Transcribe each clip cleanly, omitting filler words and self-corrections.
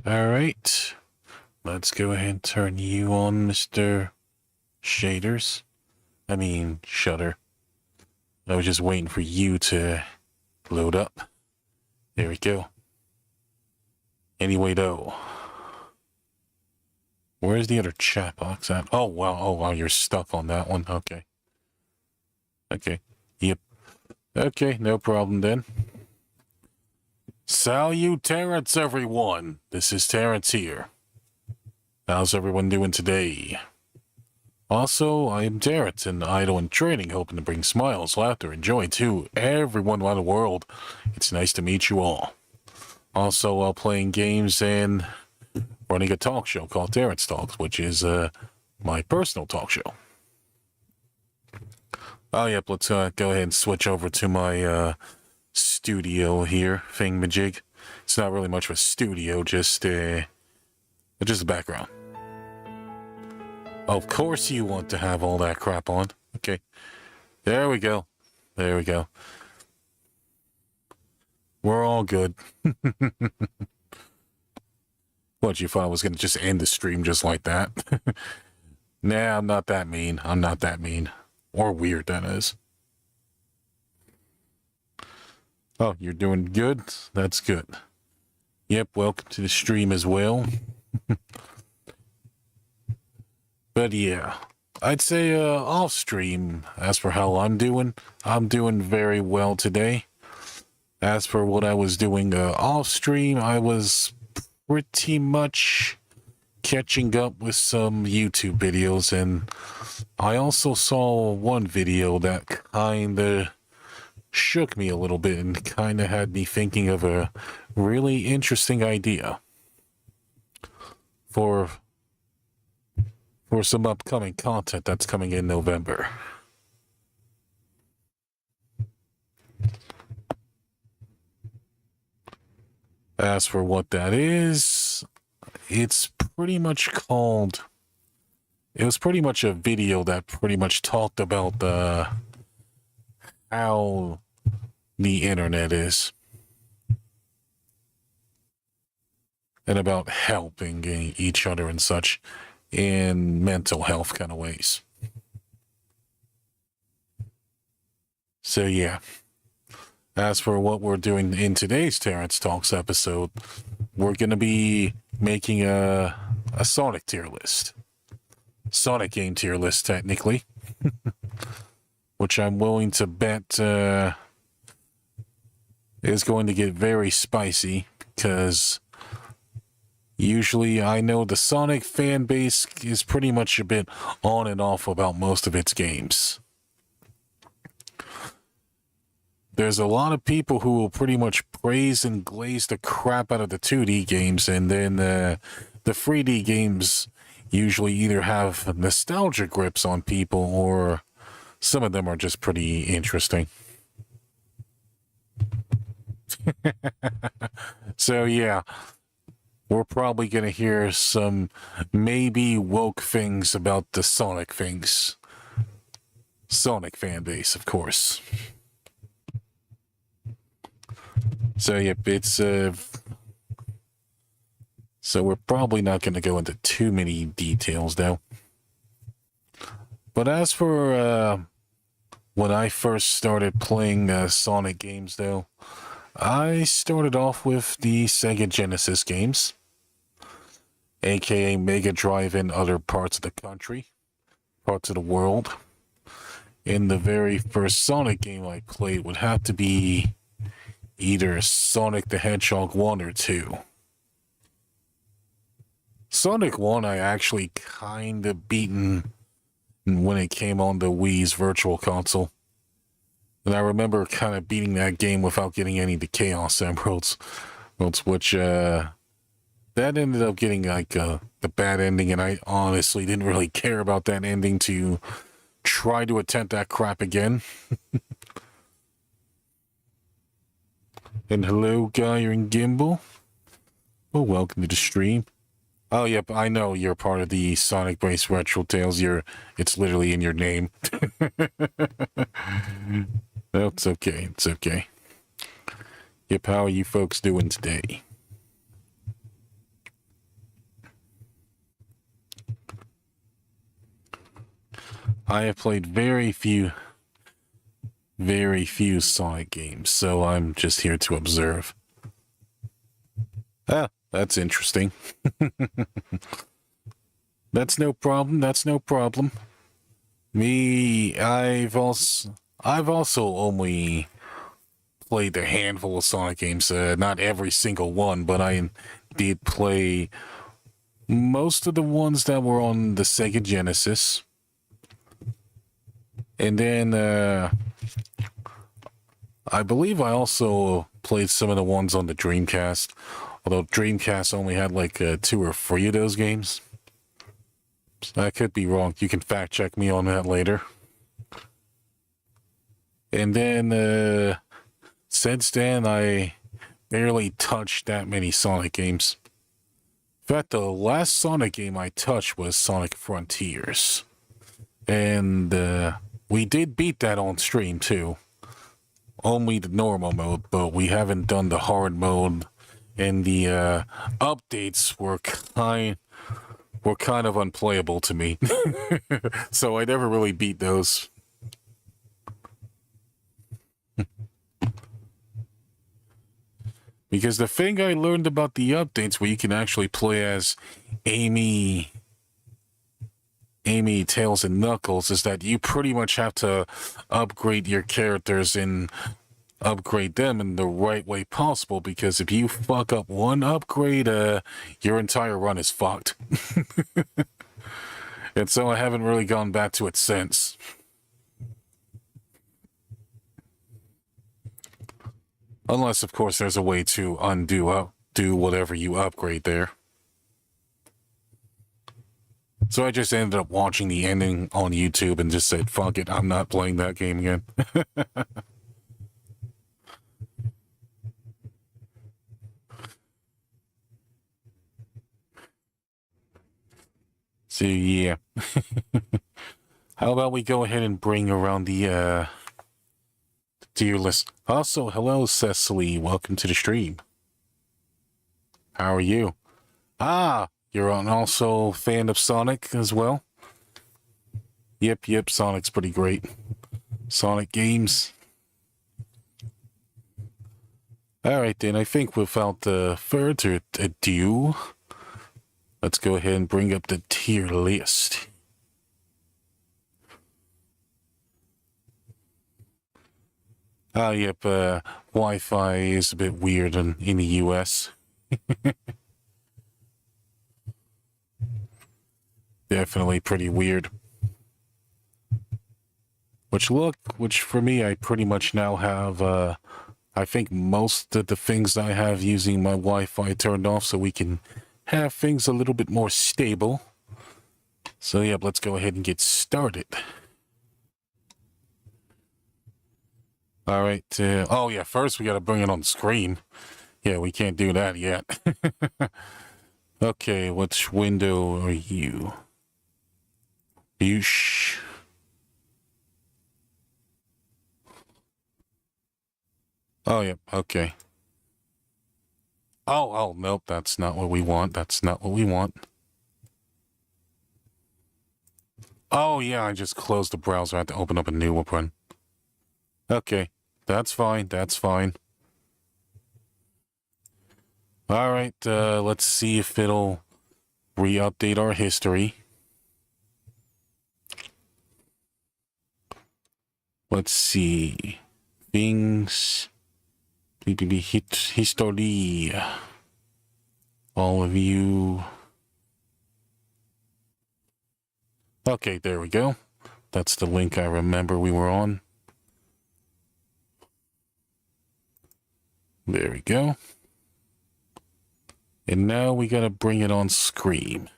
All right. Let's go ahead and turn you on, Mr. Shaders. Shutter. I was just waiting for you to load up. There we go. Anyway, though. Where's the other chat box at? Oh, wow. Oh, wow. You're stuck on that one. Okay. Okay. Yep. Okay. No problem then. Salutations, everyone. This is Terence here. How's everyone doing today? Also, I am Terence, and idle and training, hoping to bring smiles, laughter, and joy to everyone around the world. It's nice to meet you all. Also, while playing games and running a talk show called Terence Talks, which is my personal talk show. Oh, yep, let's go ahead and switch over to my studio here, thingamajig. It's not really much of a studio, just a background. Of course you want to have all that crap on. Okay. There we go. There we go. We're all good. What, you thought I was going to just end the stream just like that? Nah, I'm not that mean. I'm not that mean. Or weird, that is. Oh, you're doing good? That's good. Yep, welcome to the stream as well. But yeah, I'd say off stream, as for how I'm doing very well today. As for what I was doing off stream, I was pretty much catching up with some YouTube videos, and I also saw one video that kind of shook me a little bit and kind of had me thinking of a really interesting idea for some upcoming content that's coming in November. As for what that is, it's pretty much called... It was pretty much a video that pretty much talked about how the internet is. And about helping each other and such in mental health kind of ways. So yeah. As for what we're doing in today's Terence Talks episode, we're going to be making a Sonic tier list. Sonic game tier list, technically. Which I'm willing to bet is going to get very spicy, because usually I know the Sonic fan base is pretty much a bit on and off about most of its games. There's a lot of people who will pretty much praise and glaze the crap out of the 2D games, and then the 3D games usually either have nostalgia grips on people, or some of them are just pretty interesting. So yeah, we're probably going to hear some maybe woke things about the Sonic things. Sonic fan base, of course. So yep, it's so we're probably not going to go into too many details though. But as for when I first started playing Sonic games though, I started off with the Sega Genesis games, aka Mega Drive in other parts of the country, parts of the world. And the very first Sonic game I played would have to be either Sonic the Hedgehog 1 or 2. Sonic 1 I actually kind of beaten when it came on the Wii's Virtual Console. And I remember kind of beating that game without getting any of the Chaos Emeralds, which that ended up getting like the bad ending, and I honestly didn't really care about that ending to try to attempt that crap again. And hello, Guy and Gimbal. Well, welcome to the stream. Oh, yep, I know you're part of the Sonic-based Retro Tales. It's literally in your name. No, it's okay, it's okay. Yep, how are you folks doing today? I have played very few Sonic games, so I'm just here to observe. Ah, that's interesting. That's no problem. Me, I've also only played a handful of Sonic games, not every single one, but I did play most of the ones that were on the Sega Genesis. And then, I believe I also played some of the ones on the Dreamcast, although Dreamcast only had like 2 or 3 of those games. I could be wrong. You can fact check me on that later. And then, since then, I barely touched that many Sonic games. In fact, the last Sonic game I touched was Sonic Frontiers. And, we did beat that on stream, too. Only the normal mode, but we haven't done the hard mode. And the, updates were kind of unplayable to me. So I never really beat those. Because the thing I learned about the updates where you can actually play as Amy, Tails, and Knuckles is that you pretty much have to upgrade your characters and upgrade them in the right way possible, because if you fuck up one upgrade, your entire run is fucked. And so I haven't really gone back to it since. Unless, of course, there's a way to do whatever you upgrade there. So I just ended up watching the ending on YouTube and just said, fuck it, I'm not playing that game again. So, yeah. How about we go ahead and bring around the, tier list. Also, hello, Cecily. Welcome to the stream. How are you? Ah, you're also a fan of Sonic as well? Yep, Sonic's pretty great. Sonic games. Alright then, I think without further ado, let's go ahead and bring up the tier list. Oh, yep, Wi-Fi is a bit weird in the US. Definitely pretty weird. Which for me, I pretty much now have, I think most of the things I have using my Wi-Fi turned off so we can have things a little bit more stable. So, yep, let's go ahead and get started. Alright, oh yeah, first we gotta bring it on the screen. Yeah, we can't do that yet. Okay, which window are you? Yeesh. Oh, yep, okay. Oh, nope, that's not what we want. That's not what we want. Oh, yeah, I just closed the browser. I had to open up a new one. Okay, that's fine, that's fine. Alright, let's see if it'll re-update our history. Let's see. Things. History. All of you. Okay, there we go. That's the link I remember we were on. There we go. And now we gotta bring it on screen.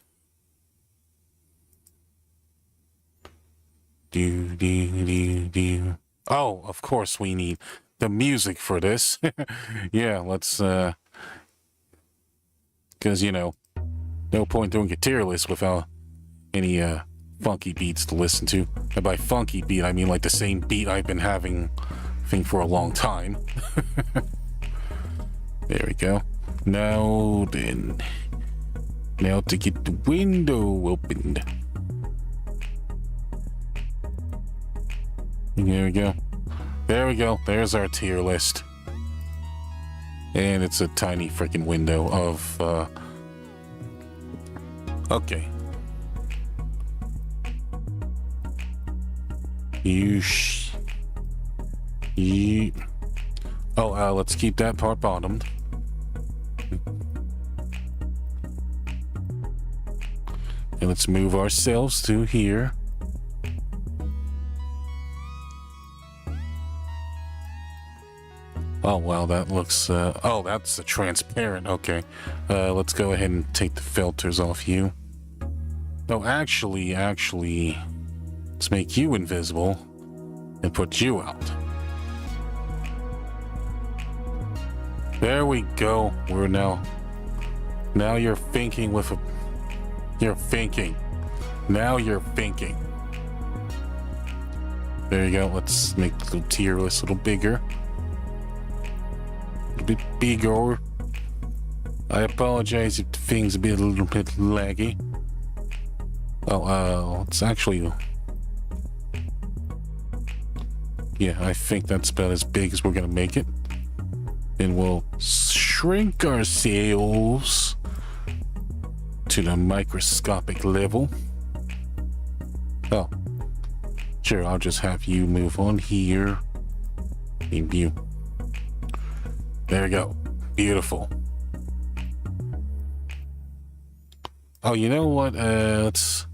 Do. Oh, of course we need the music for this. Yeah, let's, because, you know, no point doing a tier list without any, funky beats to listen to. And by funky beat, I mean like the same beat I've been having, I think, for a long time. There we go. Now then. Now to get the window opened. There we go. There we go. There's our tier list. And it's a tiny freaking window of, okay. Let's keep that part bottomed. And let's move ourselves to here. Oh, wow, that looks, oh, that's a transparent, okay. Let's go ahead and take the filters off you. Oh, actually, let's make you invisible and put you out. There we go. We're now you're thinking with a, you're thinking. Now you're thinking. There you go. Let's make the tier list a little bigger. A bit bigger. I apologize if things a little bit laggy. Oh, it's actually, yeah, I think that's about as big as we're gonna make it. And we'll shrink ourselves to the microscopic level. Oh, sure, I'll just have you move on here. And you. There we go. Beautiful. Oh, you know what? Let's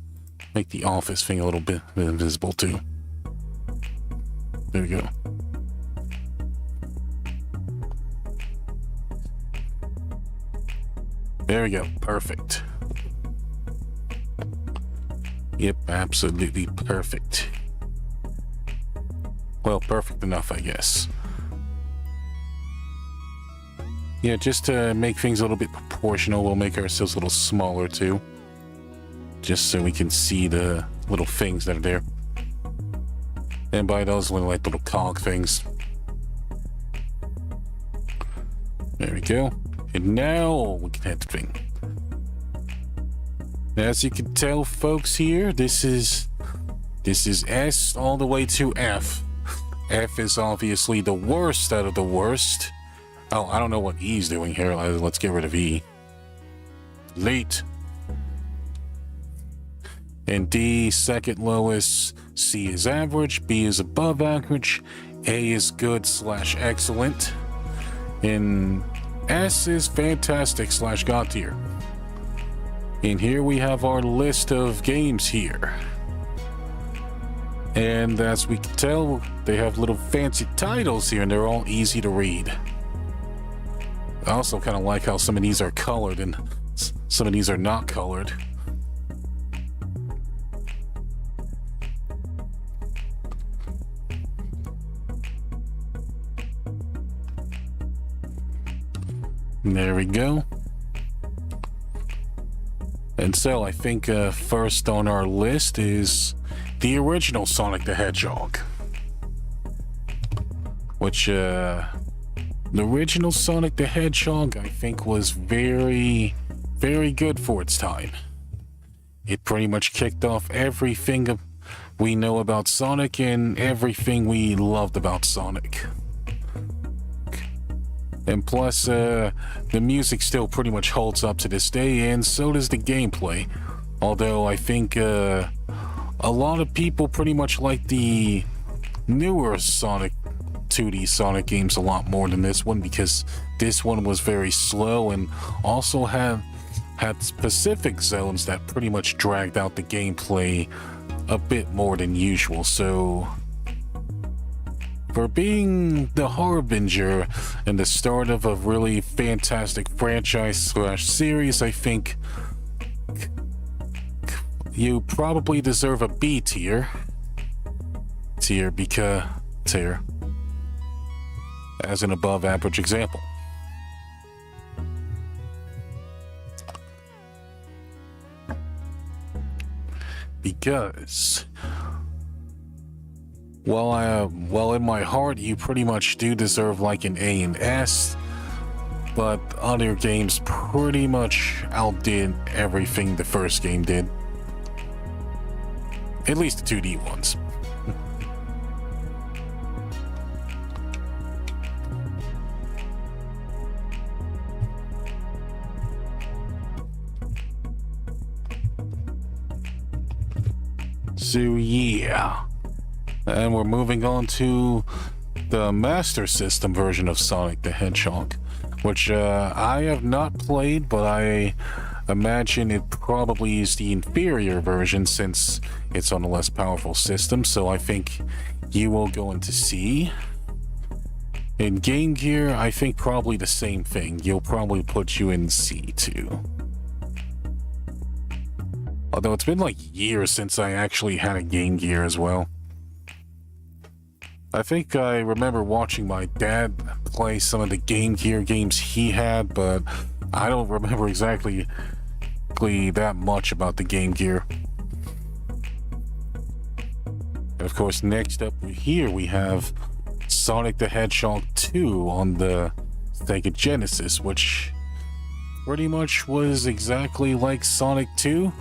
make the office thing a little bit invisible too. There we go. There we go. Perfect. Yep, absolutely perfect. Well, perfect enough, I guess. Yeah, just to make things a little bit proportional, we'll make ourselves a little smaller too. Just so we can see the little things that are there. And by those little cog things. There we go. And now we can hit the thing. As you can tell, folks, here, this is S all the way to F. F is obviously the worst out of the worst. Oh, I don't know what E's doing here. Let's get rid of E. Late. And D, second lowest. C is average. B is above average. A is good / excellent. And S is fantastic / god tier. And here we have our list of games here. And as we can tell, they have little fancy titles here, and they're all easy to read. I also kind of like how some of these are colored and some of these are not colored. There we go. And so I think first on our list is the original Sonic the Hedgehog. Which, the original Sonic the Hedgehog, I think, was very, very good for its time. It pretty much kicked off everything we know about Sonic and everything we loved about Sonic. And plus, the music still pretty much holds up to this day, and so does the gameplay. Although I think a lot of people pretty much like the newer Sonic 2D Sonic games a lot more than this one, because this one was very slow and also had specific zones that pretty much dragged out the gameplay a bit more than usual. So for being the harbinger and the start of a really fantastic franchise / series, I think you probably deserve a B tier. Because as an above average example. Because well, in my heart, you pretty much do deserve like an A and S, but other games pretty much outdid everything the first game did. At least the 2D ones. So yeah. And we're moving on to the Master System version of Sonic the Hedgehog, which I have not played, but I imagine it probably is the inferior version since it's on a less powerful system, so I think you will go into C. In Game Gear, I think probably the same thing. You'll probably put you in C too. Although it's been like years since I actually had a Game Gear as well. I think I remember watching my dad play some of the Game Gear games he had, but I don't remember exactly that much about the Game Gear. And of course, next up here we have Sonic the Hedgehog 2 on the Sega Genesis, which pretty much was exactly like Sonic 2.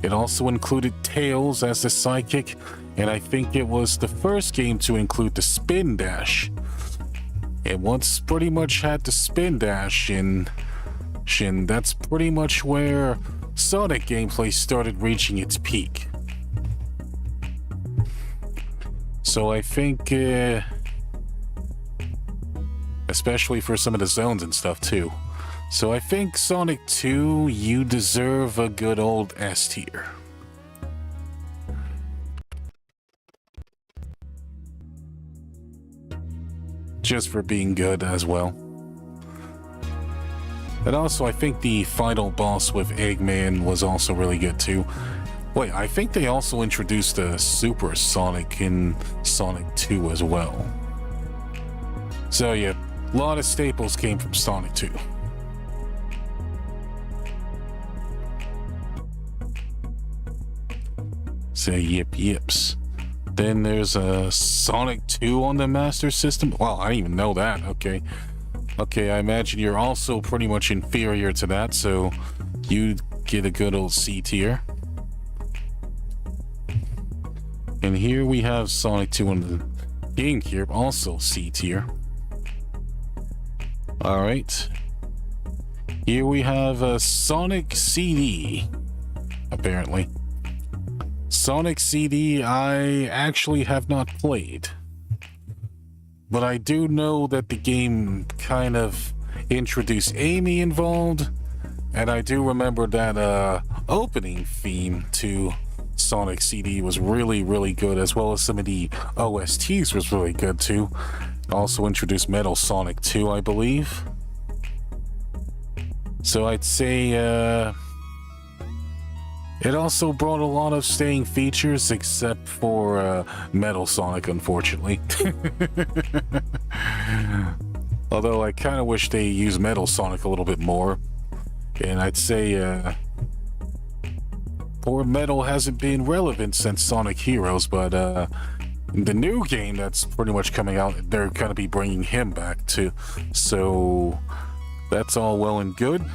It also included Tails as the sidekick, and I think it was the first game to include the spin dash. And once pretty much had the spin dash in Shin, that's pretty much where Sonic gameplay started reaching its peak. So I think, especially for some of the zones and stuff too. So I think Sonic 2, you deserve a good old S tier. Just for being good as well. And also, I think the final boss with Eggman was also really good too. Wait, I think they also introduced a Super Sonic in Sonic 2 as well. So yeah, a lot of staples came from Sonic 2. So yips. Then there's a Sonic 2 on the Master System. Wow, I didn't even know that. Okay, I imagine you're also pretty much inferior to that, so you get a good old C tier. And here we have Sonic 2 on the Game Gear, also C tier. Alright. Here we have a Sonic CD, apparently. Sonic CD I actually have not played. But I do know that the game kind of introduced Amy involved, and I do remember that opening theme to Sonic CD was really, really good, as well as some of the OSTs was really good too. It also introduced Metal Sonic 2, I believe. So I'd say it also brought a lot of staying features, except for Metal Sonic, unfortunately. Although I kind of wish they used Metal Sonic a little bit more. And I'd say poor Metal hasn't been relevant since Sonic Heroes, but in the new game that's pretty much coming out, they're going to be bringing him back too. So that's all well and good.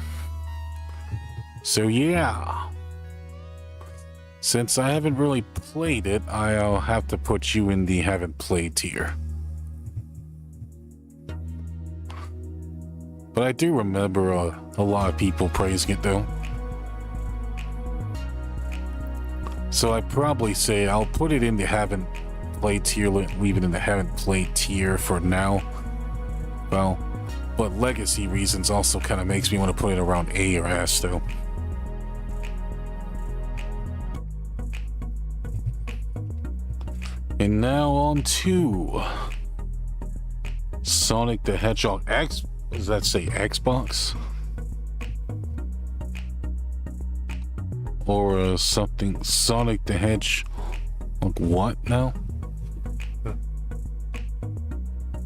So yeah. Since I haven't really played it, I'll have to put you in the haven't played tier. But I do remember a lot of people praising it though. So I'd probably say I'll put it in the haven't played tier, leave it in the haven't played tier for now. Well, but legacy reasons also kind of makes me want to put it around A or S though. And now on to Sonic the Hedgehog X. Does that say Xbox? Or something? Sonic the Hedgehog. What now?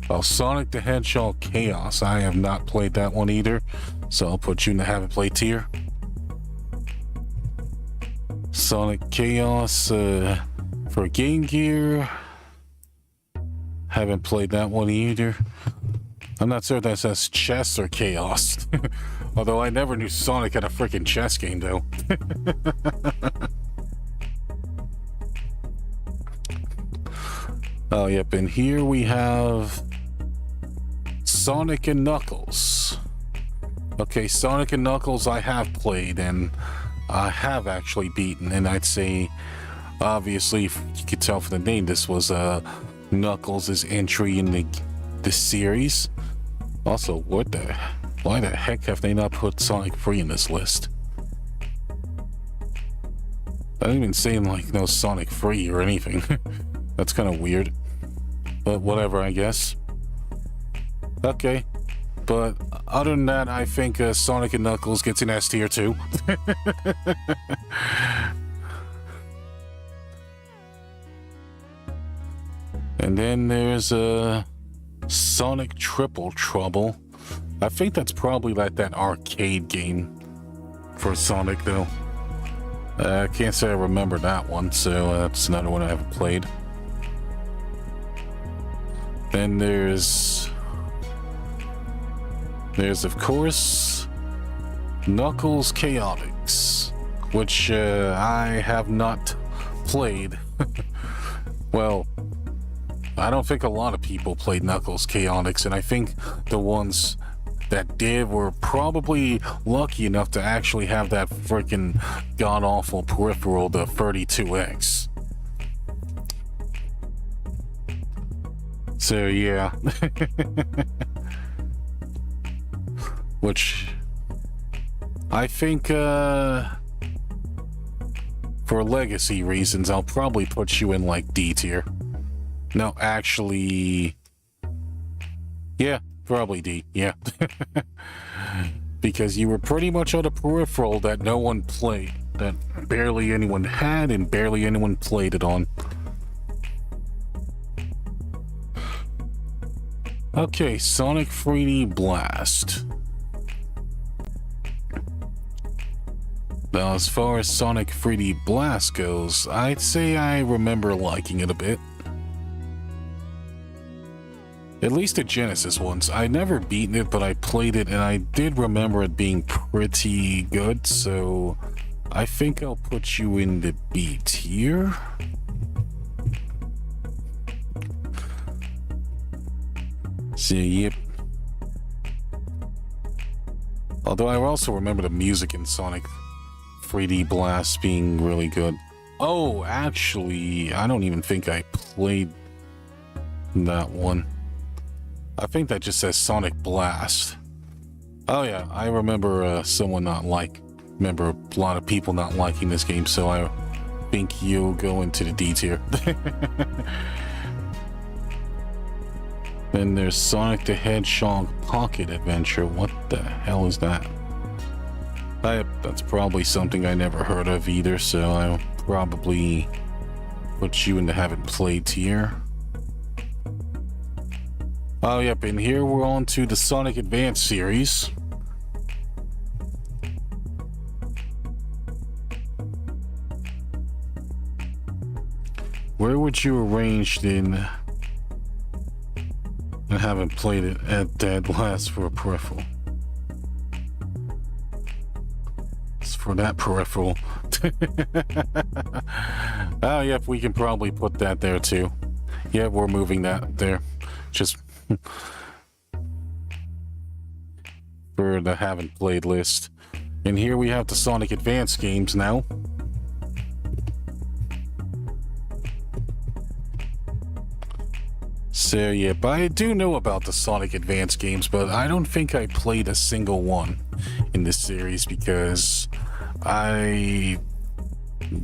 Oh, Sonic the Hedgehog Chaos. I have not played that one either, so I'll put you in the haven't played tier. Sonic Chaos for Game Gear. Haven't played that one either. I'm not sure if that says chess or chaos. Although I never knew Sonic had a freaking chess game though. Oh, yep, and here we have Sonic and Knuckles. Okay, Sonic and Knuckles I have played and I have actually beaten, and I'd say Obviously, if you could tell from the name, this was Knuckles' entry in the series. Also, why the heck have they not put Sonic 3 in this list? I didn't even say like no Sonic 3 or anything. That's kind of weird. But whatever, I guess. Okay. But other than that, I think Sonic and Knuckles gets an S tier too. And then there's Sonic Triple Trouble. I think that's probably like that arcade game for Sonic though. I can't say I remember that one, so that's another one I haven't played. Then there's of course Knuckles Chaotix, which I have not played. Well, I don't think a lot of people played Knuckles Chaotix, and I think the ones that did were probably lucky enough to actually have that freaking god-awful peripheral, the 32X. So yeah. Which I think for legacy reasons I'll probably put you in like D tier. No, actually, yeah, probably D, yeah. Because you were pretty much on a peripheral that no one played, that barely anyone had and barely anyone played it on. Okay, Sonic 3D Blast. Now, as far as Sonic 3D Blast goes, I'd say I remember liking it a bit. At least the Genesis ones. I never beaten it, but I played it, and I did remember it being pretty good, so I think I'll put you in the B tier. So, yep. Although I also remember the music in Sonic 3D Blast being really good. Oh, actually, I don't even think I played that one. I think that just says Sonic Blast. Oh yeah, I remember a lot of people not liking this game, so I think you'll go into the D tier. Then there's Sonic the Hedgehog Pocket Adventure. What the hell is that? That's probably something I never heard of either, so I'll probably put you in the haven't played tier. Oh, yep, and here we're on to the Sonic Advance series. Where would you arrange in? I haven't played it at dead last for a peripheral. It's for that peripheral. Oh, yep, we can probably put that there too. Yeah, we're moving that there. Just for the haven't played list. And here we have the Sonic Advance games now. So yeah, but I do know about the Sonic Advance games, but I don't think I played a single one in this series because I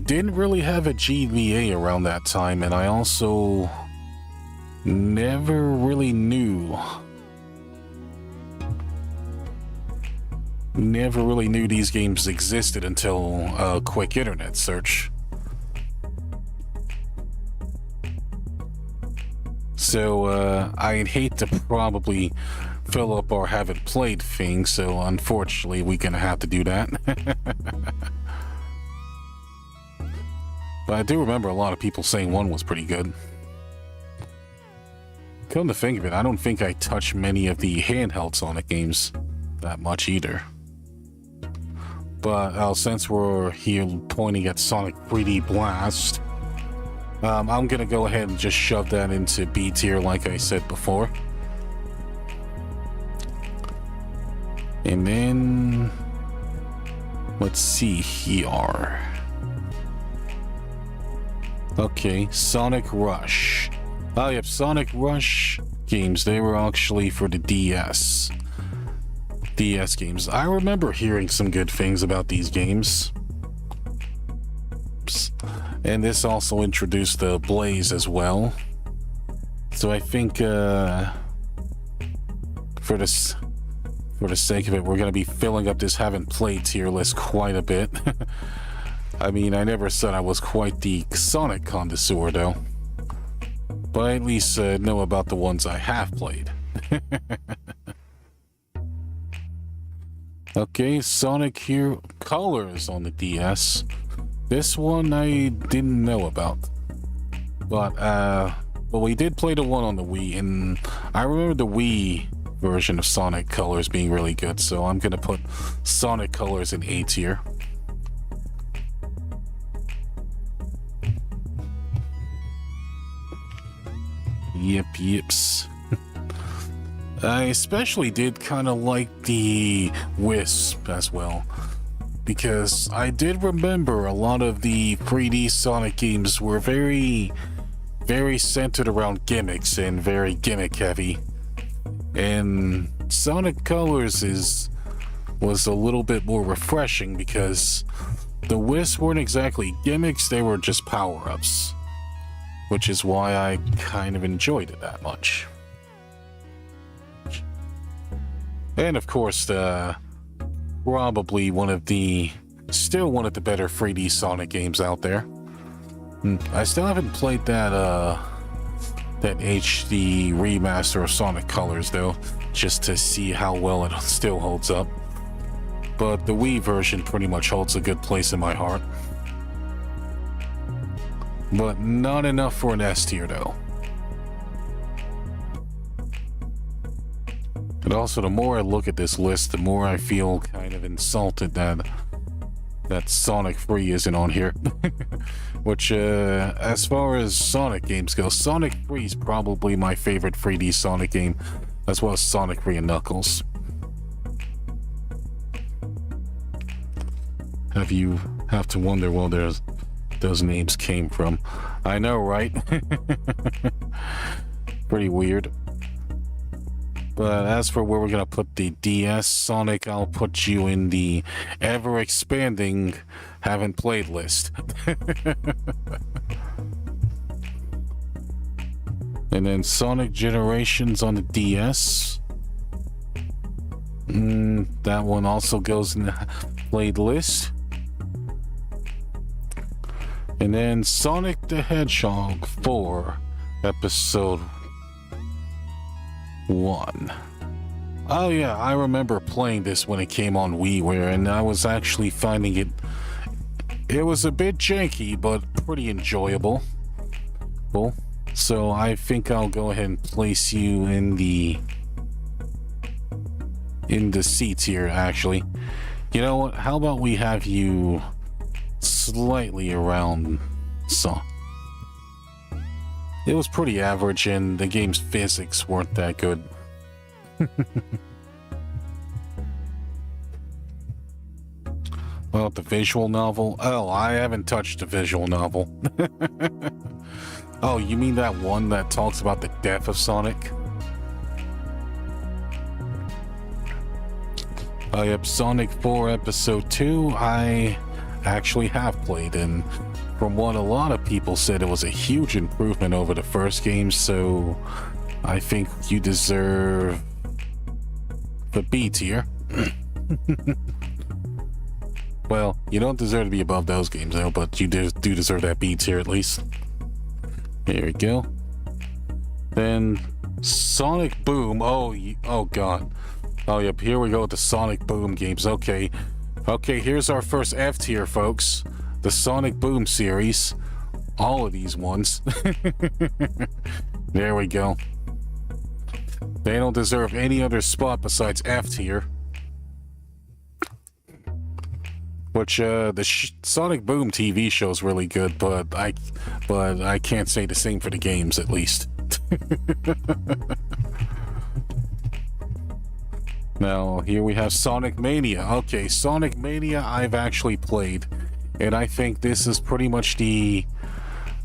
didn't really have a GBA around that time, and I also never really knew these games existed until a quick internet search. So I'd hate to probably fill up our haven't played thing, so unfortunately we're gonna have to do that. But I do remember a lot of people saying one was pretty good. Come to think of it, I don't think I touched many of the handheld Sonic games that much either. But since we're here pointing at Sonic 3D Blast, I'm gonna go ahead and just shove that into B tier like I said before. And then let's see here. Okay, Sonic Rush. Oh, yep, Sonic Rush games. They were actually for the DS. DS games. I remember hearing some good things about these games. And this also introduced the Blaze as well. So I think for the sake of it, we're going to be filling up this haven't played tier list quite a bit. I mean, I never said I was quite the Sonic connoisseur though. But I at least know about the ones I have played. Okay, Sonic Hero Colors on the DS. This one I didn't know about. But we did play the one on the Wii, and I remember the Wii version of Sonic Colors being really good, so I'm gonna put Sonic Colors in A tier. Yips. I especially did kind of like the Wisp as well, because I did remember a lot of the 3D Sonic games were very centered around gimmicks and very gimmick heavy, and Sonic Colors was a little bit more refreshing because the Wisps weren't exactly gimmicks, they were just power-ups, which is why I kind of enjoyed it that much. And of course, probably still one of the better 3D Sonic games out there. I still haven't played that HD remaster of Sonic Colors though, just to see how well it still holds up. But the Wii version pretty much holds a good place in my heart. But not enough for an S tier though. And also, the more I look at this list, the more I feel kind of insulted that Sonic 3 isn't on here. Which, as far as Sonic games go, Sonic 3 is probably my favorite 3D Sonic game, as well as Sonic 3 and Knuckles. You have to wonder where those names came from. I know, right? Pretty weird. But as for where we're going to put the DS Sonic, I'll put you in the ever-expanding haven't played list. And then Sonic Generations on the DS. That one also goes in the played list. And then Sonic the Hedgehog 4, Episode 1. Oh yeah, I remember playing this when it came on WiiWare, and I was actually finding it was a bit janky, but pretty enjoyable. Cool. So I think I'll go ahead and place you in the C tier, actually. You know what? How about we have you slightly around It was pretty average, and the game's physics weren't that good. Well, the visual novel? Oh, I haven't touched the visual novel. Oh, you mean that one that talks about the death of Sonic? Oh, yep, Sonic 4 Episode 2, I actually have played, and from what a lot of people said, it was a huge improvement over the first game, so I think you deserve the B tier. Well, you don't deserve to be above those games though, but you do deserve that B tier at least. There we go. Then Sonic Boom. Oh god. Oh yep, here we go with the Sonic Boom games. Okay, here's our first F tier, folks. The Sonic Boom series. All of these ones. There we go. They don't deserve any other spot besides F tier. Which the Sonic Boom TV show is really good, but I can't say the same for the games, at least. Now here we have Sonic Mania. Okay, Sonic Mania I've actually played, and I think this is pretty much the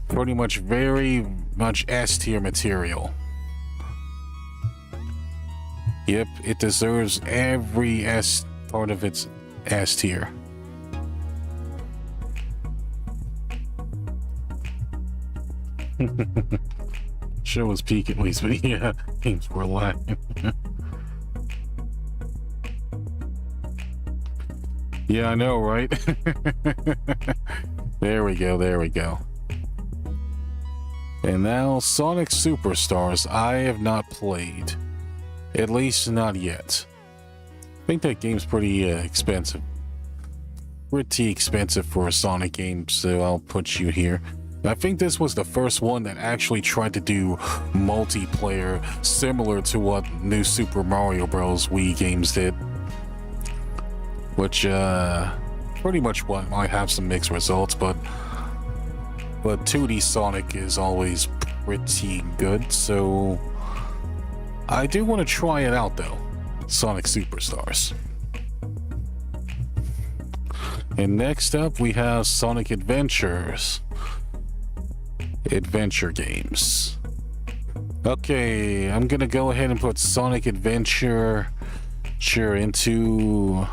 Pretty much very much S tier material. Yep, it deserves every S part of its S tier. Show was peak at least, but yeah, games were lacking. Yeah, I know, right? There we go, there we go. And now Sonic Superstars I have not played. At least not yet. I think that game's pretty expensive. Pretty expensive for a Sonic game, so I'll put you here. I think this was the first one that actually tried to do multiplayer similar to what New Super Mario Bros. Wii games did. Which, pretty much what might have some mixed results, but 2D Sonic is always pretty good, so I do want to try it out though. Sonic Superstars. And next up we have Sonic Adventures. Adventure games. Okay, I'm gonna go ahead and put Sonic Adventure into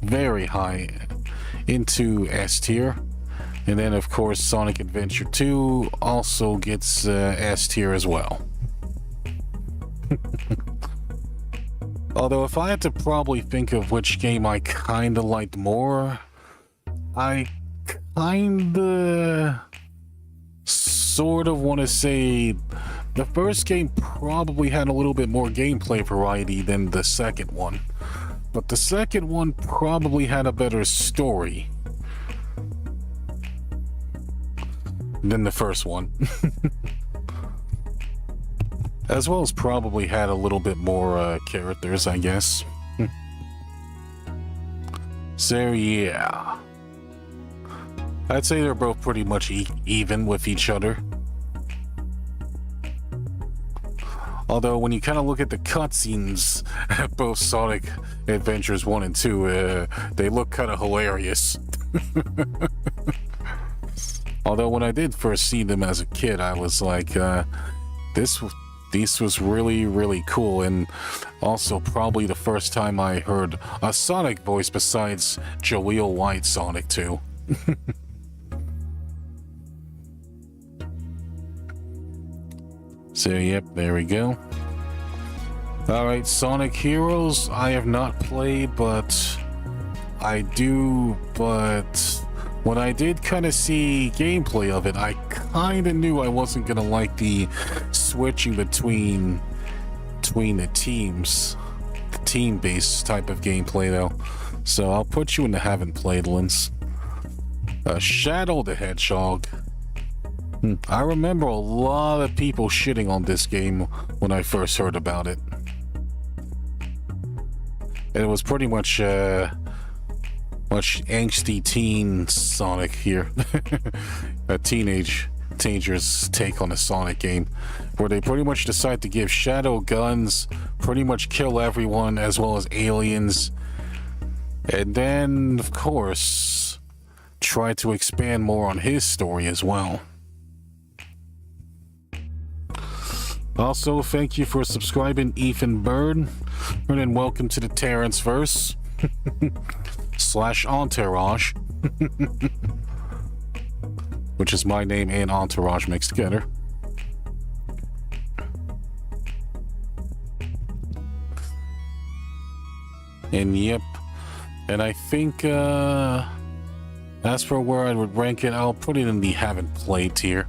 very high, into S tier. And then of course Sonic Adventure 2 also gets S tier as well. Although if I had to probably think of which game I kinda liked more, I kinda sort of want to say the first game probably had a little bit more gameplay variety than the second one. But the second one probably had a better story than the first one. As well as probably had a little bit more characters, I guess. So yeah, I'd say they're both pretty much even with each other. Although when you kind of look at the cutscenes at both Sonic Adventures 1 and 2, they look kind of hilarious. Although when I did first see them as a kid, I was like, this was really, really cool, and also probably the first time I heard a Sonic voice besides Jaleel White Sonic 2. So yep, there we go. Alright, Sonic Heroes I have not played, but when I did kind of see gameplay of it, I kind of knew I wasn't gonna like the switching between the teams, the team-based type of gameplay though. So I'll put you in the haven't played list. Shadow the Hedgehog. I remember a lot of people shitting on this game when I first heard about it. And it was pretty much angsty teen Sonic here. A teenager's take on a Sonic game, where they pretty much decide to give Shadow guns, pretty much kill everyone as well as aliens, and then of course try to expand more on his story as well. Also, thank you for subscribing, Ethan Bird, and then welcome to the Terence verse / Entourage, which is my name and Entourage mixed together. And yep, and I think as for where I would rank it, I'll put it in the haven't played tier.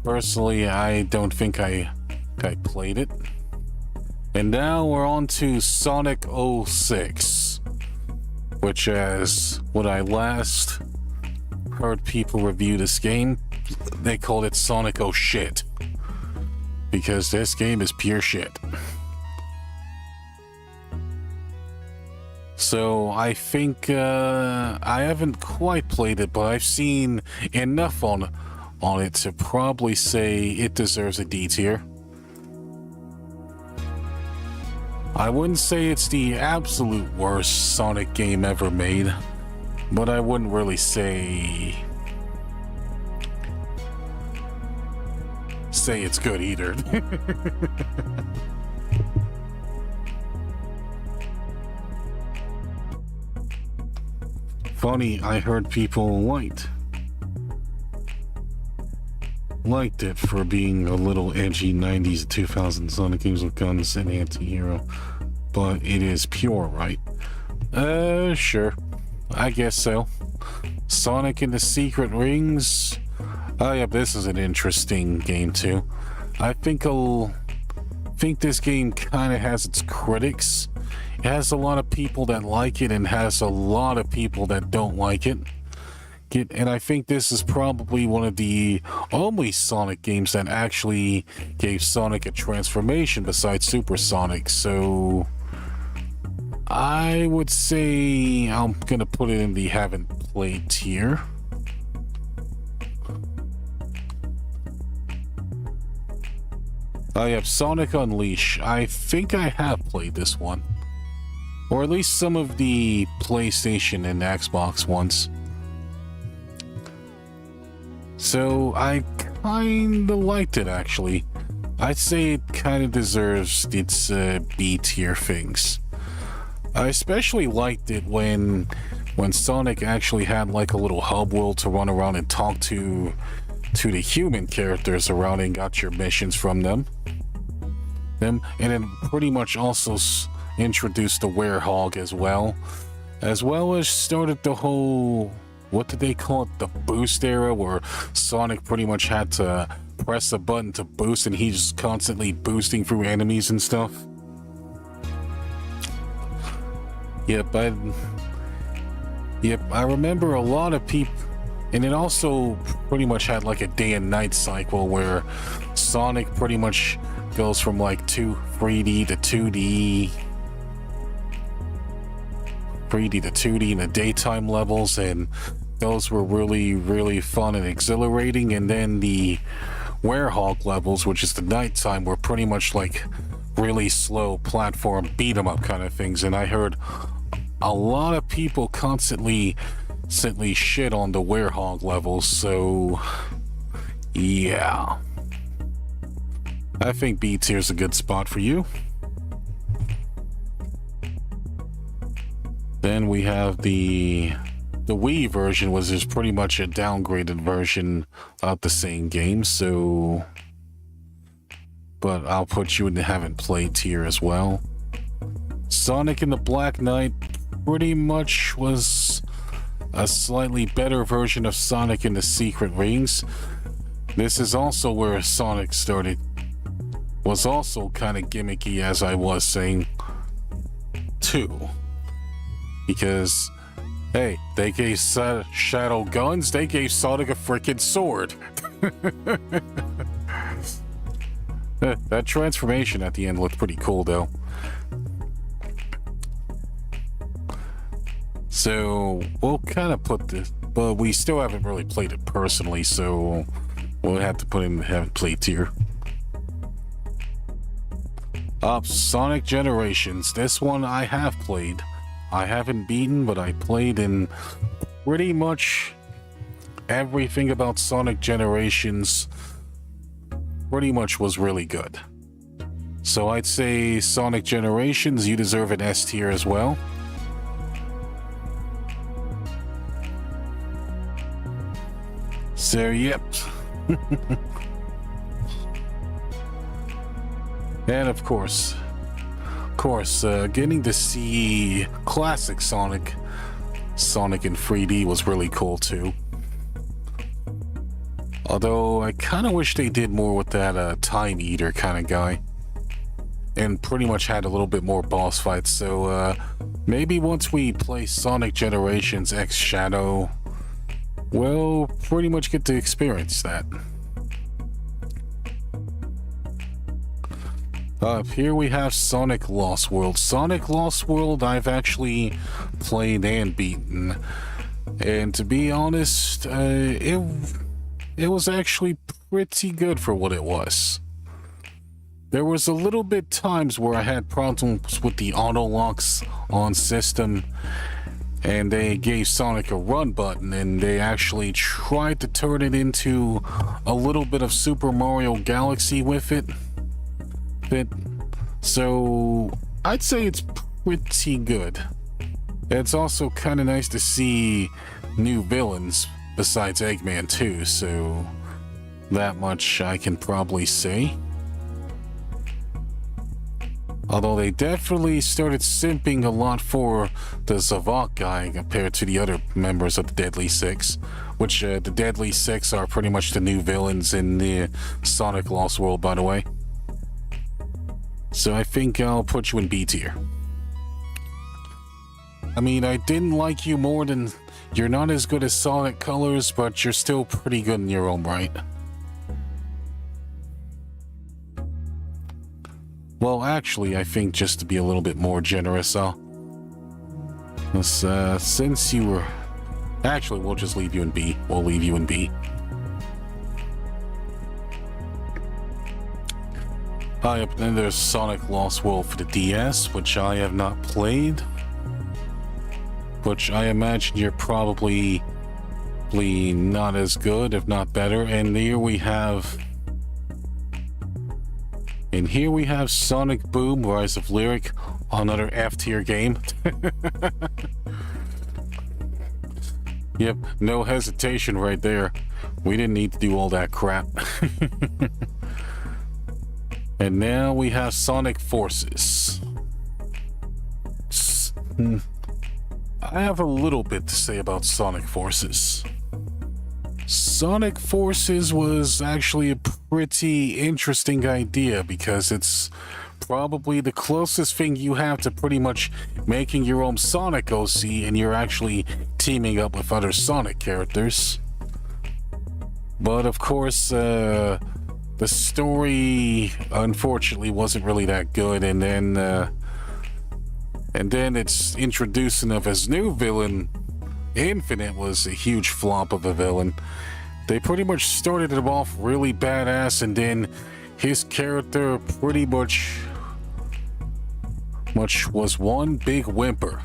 Personally, I don't think I played it. And now we're on to Sonic 06, which as when I last heard people review this game, they called it Sonic Oh Shit, because this game is pure shit. So I think I haven't quite played it, but I've seen enough on it to probably say it deserves a D tier. I wouldn't say it's the absolute worst Sonic game ever made, but I wouldn't really say say it's good either. Funny, I heard people liked it for being a little edgy 90s to 2000s Sonic games with guns and anti-hero. But it is pure, right? Sure. I guess so. Sonic and the Secret Rings. Oh yeah, this is an interesting game too. I think this game kind of has its critics. It has a lot of people that like it and has a lot of people that don't like it. And I think this is probably one of the only Sonic games that actually gave Sonic a transformation besides Super Sonic. So I would say I'm gonna put it in the haven't played tier. I have Sonic Unleashed. I think I have played this one. Or at least some of the PlayStation and Xbox ones. So I kinda liked it actually. I'd say it kinda deserves its B tier things. I especially liked it when Sonic actually had like a little hub world to run around and talk to the human characters around and got your missions from them. And then pretty much also introduced the Werehog as well as started the whole, what did they call it, the boost era, where Sonic pretty much had to press a button to boost and he's just constantly boosting through enemies and stuff. Yep, I remember a lot of people, and it also pretty much had like a day and night cycle where Sonic pretty much goes from like 3D to 2D in the daytime levels, and those were really, really fun and exhilarating. And then the Werehog levels, which is the nighttime, were pretty much like really slow platform beat 'em up kind of things. And I heard a lot of people constantly shit on the Werehog levels, so yeah. I think B tier is a good spot for you. Then we have the Wii version, was just pretty much a downgraded version of the same game, so but I'll put you in the haven't played tier as well. Sonic and the Black Knight pretty much was a slightly better version of Sonic and the Secret Rings. This is also where Sonic was also kind of gimmicky, as I was saying too, because hey, they gave Shadow guns, they gave Sonic a freaking sword. That transformation at the end looked pretty cool though. So we'll kind of put this, but we still haven't really played it personally, so we'll have to put in the haven't played tier. Sonic Generations. This one I have played. I haven't beaten, but I played in pretty much everything about Sonic Generations. Pretty much was really good. So I'd say Sonic Generations, you deserve an S tier as well. So yep. And of course, getting to see classic Sonic in 3D was really cool too. Although I kind of wish they did more with that Time Eater kind of guy, and pretty much had a little bit more boss fights. So maybe once we play Sonic Generations X Shadow, we'll pretty much get to experience that. Here we have Sonic Lost World. Sonic Lost World I've actually played and beaten, and to be honest, it was actually pretty good for what it was. There was a little bit times where I had problems with the auto locks on system, and they gave Sonic a run button, and they actually tried to turn it into a little bit of Super Mario Galaxy with it. So I'd say it's pretty good. It's also kind of nice to see new villains besides Eggman too, so that much I can probably say. Although they definitely started simping a lot for the Zavok guy compared to the other members of the Deadly Six, which the Deadly Six are pretty much the new villains in the Sonic Lost World, by the way. So I think I'll put you in B tier. I mean, I didn't like you more than... You're not as good as Sonic Colors, but you're still pretty good in your own right. Well, actually, I think just to be a little bit more generous, since you were... Actually, we'll just leave you in B. We'll leave you in B. Yep, then there's Sonic Lost World for the DS, which I have not played. Which I imagine you're probably not as good, if not better. And here we have... And here we have Sonic Boom, Rise of Lyric, another F-tier game. Yep, no hesitation right there. We didn't need to do all that crap. And now we have Sonic Forces. I have a little bit to say about Sonic Forces. Sonic Forces was actually a pretty interesting idea because it's probably the closest thing you have to pretty much making your own Sonic OC, and you're actually teaming up with other Sonic characters. But of course, the story unfortunately wasn't really that good, and then its introducing of his new villain, Infinite, was a huge flop of a villain. They pretty much started him off really badass, and then his character pretty much was one big whimper.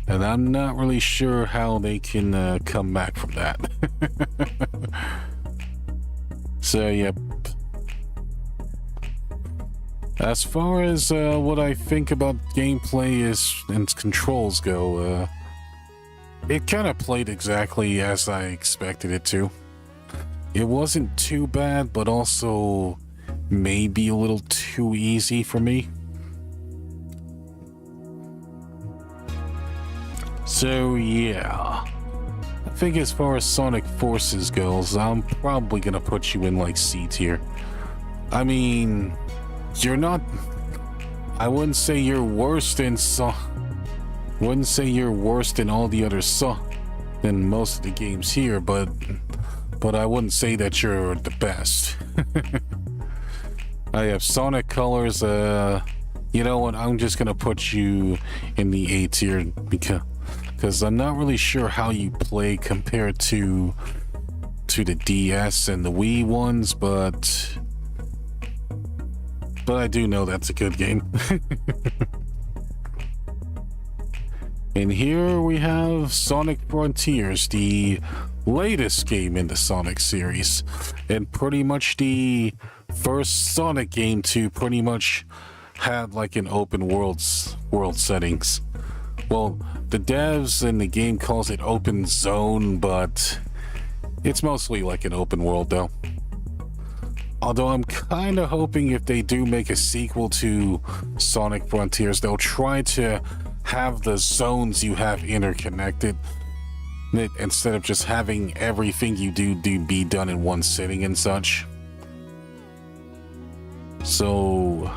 And I'm not really sure how they can come back from that. So, yep. As far as what I think about gameplay and controls go, it kind of played exactly as I expected it to. It wasn't too bad, but also maybe a little too easy for me. So yeah, I think as far as Sonic Forces goes, I'm probably gonna put you in like C tier. I mean, you're not... I wouldn't say you're worse than wouldn't say you're worse than all the other than most of the games here, but I wouldn't say that you're the best. I have Sonic Colors. You know what? I'm just gonna put you in the A tier because I'm not really sure how you play compared to the DS and the Wii ones, but I do know that's a good game. And here we have Sonic Frontiers, the latest game in the Sonic series, and pretty much the first Sonic game to pretty much have like an open world settings. Well, the devs in the game calls it open zone, but it's mostly like an open world though. Although I'm kind of hoping if they do make a sequel to Sonic Frontiers, they'll try to have the zones you have interconnected instead of just having everything you do be done in one sitting and such. So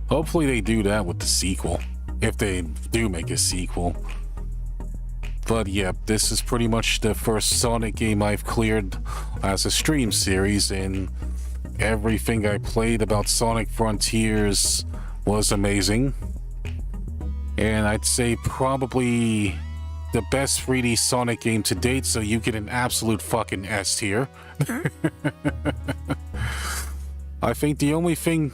hopefully they do that with the sequel, if they do make a sequel. But yeah, this is pretty much the first Sonic game I've cleared as a stream series, and everything I played about Sonic Frontiers was amazing. And I'd say probably the best 3D Sonic game to date, so you get an absolute fucking S tier. I think the only thing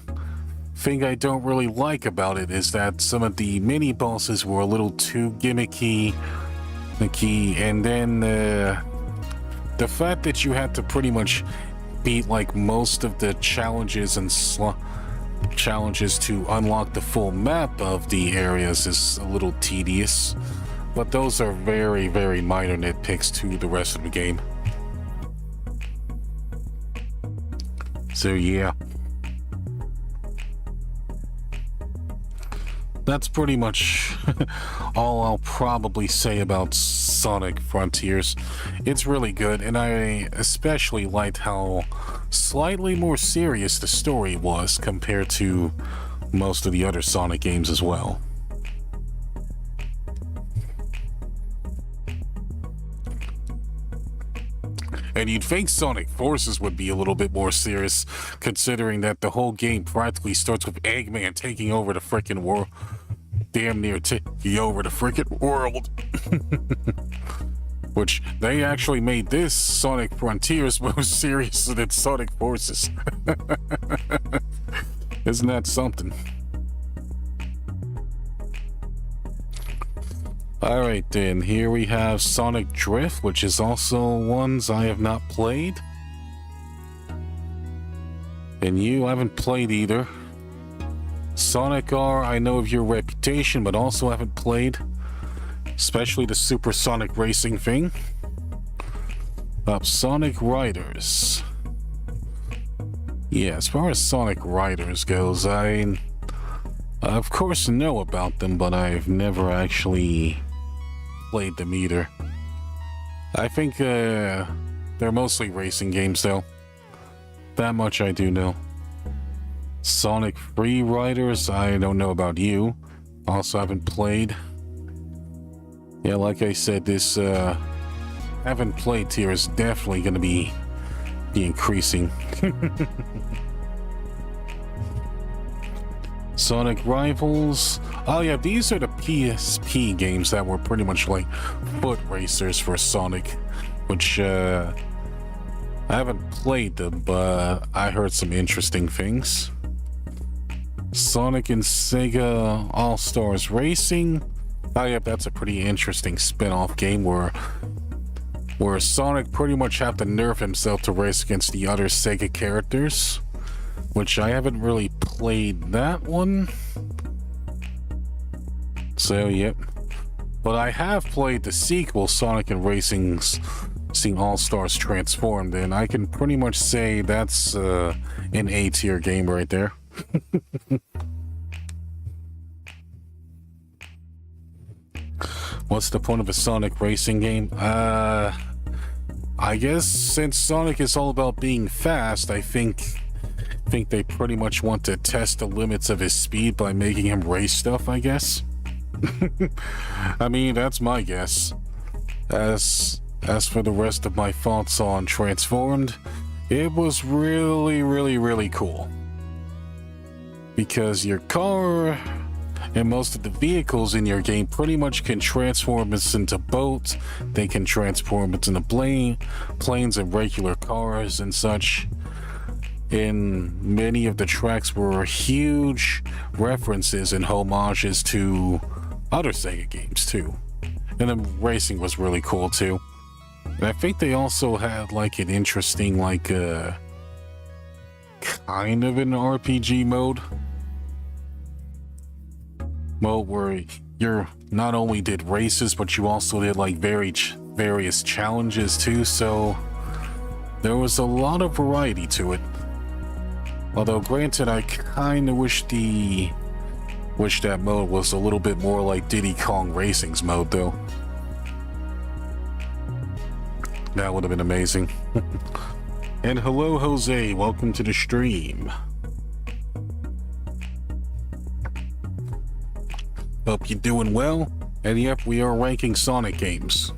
thing I don't really like about it is that some of the mini bosses were a little too gimmicky, and then the fact that you had to pretty much beat like most of the challenges and challenges to unlock the full map of the areas is a little tedious, but those are very, very minor nitpicks to the rest of the game. So yeah, that's pretty much all I'll probably say about Sonic Frontiers. It's really good, and I especially liked how slightly more serious the story was compared to most of the other Sonic games as well. And you'd think Sonic Forces would be a little bit more serious, considering that the whole game practically starts with Eggman taking over the frickin' world. Damn near taking over the frickin' world. Which, they actually made this Sonic Frontiers more serious than Sonic Forces. Isn't that something? Alright then, here we have Sonic Drift, which is also ones I have not played. And you haven't played either. Sonic R, I know of your reputation, but also haven't played. Especially the Supersonic Racing thing. Sonic Riders. Yeah, as far as Sonic Riders goes, I of course know about them, but I've never actually played them either. I think they're mostly racing games though. That much I do know. Sonic Free Riders, I don't know about you. Also haven't played. Yeah, like I said, this haven't played tier is definitely going to be increasing. Sonic Rivals. Oh yeah, these are the PSP games that were pretty much like foot racers for Sonic, which I haven't played them, but I heard some interesting things. Sonic and Sega All-Stars Racing. Oh yeah, that's a pretty interesting spin-off game where Sonic pretty much have to nerf himself to race against the other Sega characters, which I haven't really played that one. So yep. But I have played the sequel, Sonic and Racing's All-Stars Transformed, and I can pretty much say that's an A-tier game right there. What's the point of a Sonic racing game? I guess since Sonic is all about being fast, I think they pretty much want to test the limits of his speed by making him race stuff, I guess. I mean, that's my guess. As for the rest of my thoughts on Transformed, it was really, really, really cool. Because your car and most of the vehicles in your game pretty much can transform us into boats. They can transform us into planes and regular cars and such. And many of the tracks were huge references and homages to other Sega games too. And the racing was really cool too. And I think they also had like an interesting kind of an RPG mode where you're not only did races, but you also did like various challenges too, so there was a lot of variety to it. Although granted, I kinda wish that mode was a little bit more like Diddy Kong Racing's mode though. That would have been amazing. And hello Jose, welcome to the stream. Hope you're doing well, and yep, we are ranking Sonic games.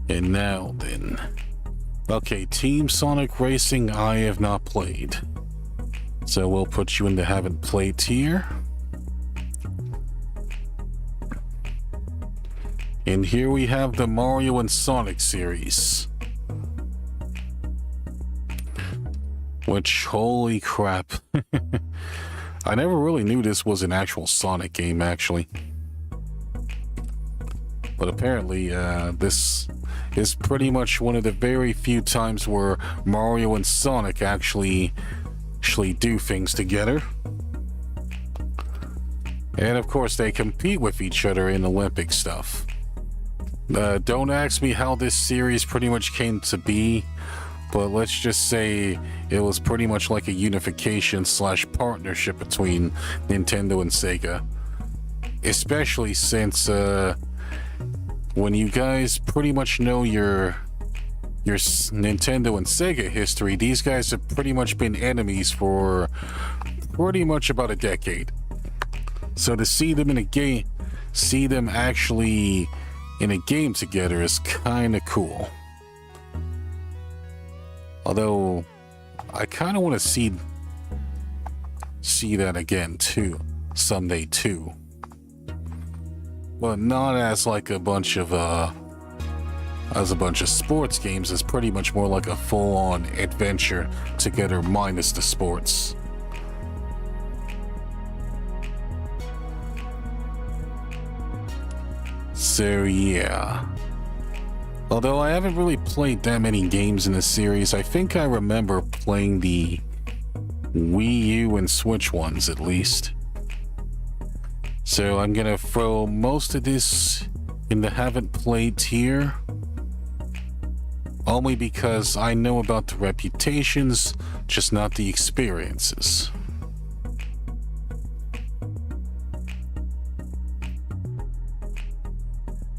And now then. Okay, Team Sonic Racing I have not played. So we'll put you in the haven't played tier. And here we have the Mario and Sonic series. Which, holy crap. I never really knew this was an actual Sonic game, actually. But apparently, this is pretty much one of the very few times where Mario and Sonic actually do things together. And of course, they compete with each other in Olympic stuff. Don't ask me how this series pretty much came to be, but let's just say it was pretty much like a unification / partnership between Nintendo and Sega. Especially since when you guys pretty much know your Nintendo and Sega history, these guys have pretty much been enemies for pretty much about a decade. So to see them in a game, see them actually in a game together is kind of cool. Although I kind of want to see that again too, someday too. But not as like a bunch of sports games. It's pretty much more like a full-on adventure together minus the sports. So yeah. Although I haven't really played that many games in the series, I think I remember playing the Wii U and Switch ones at least. So I'm gonna throw most of this in the haven't played tier. Only because I know about the reputations, just not the experiences.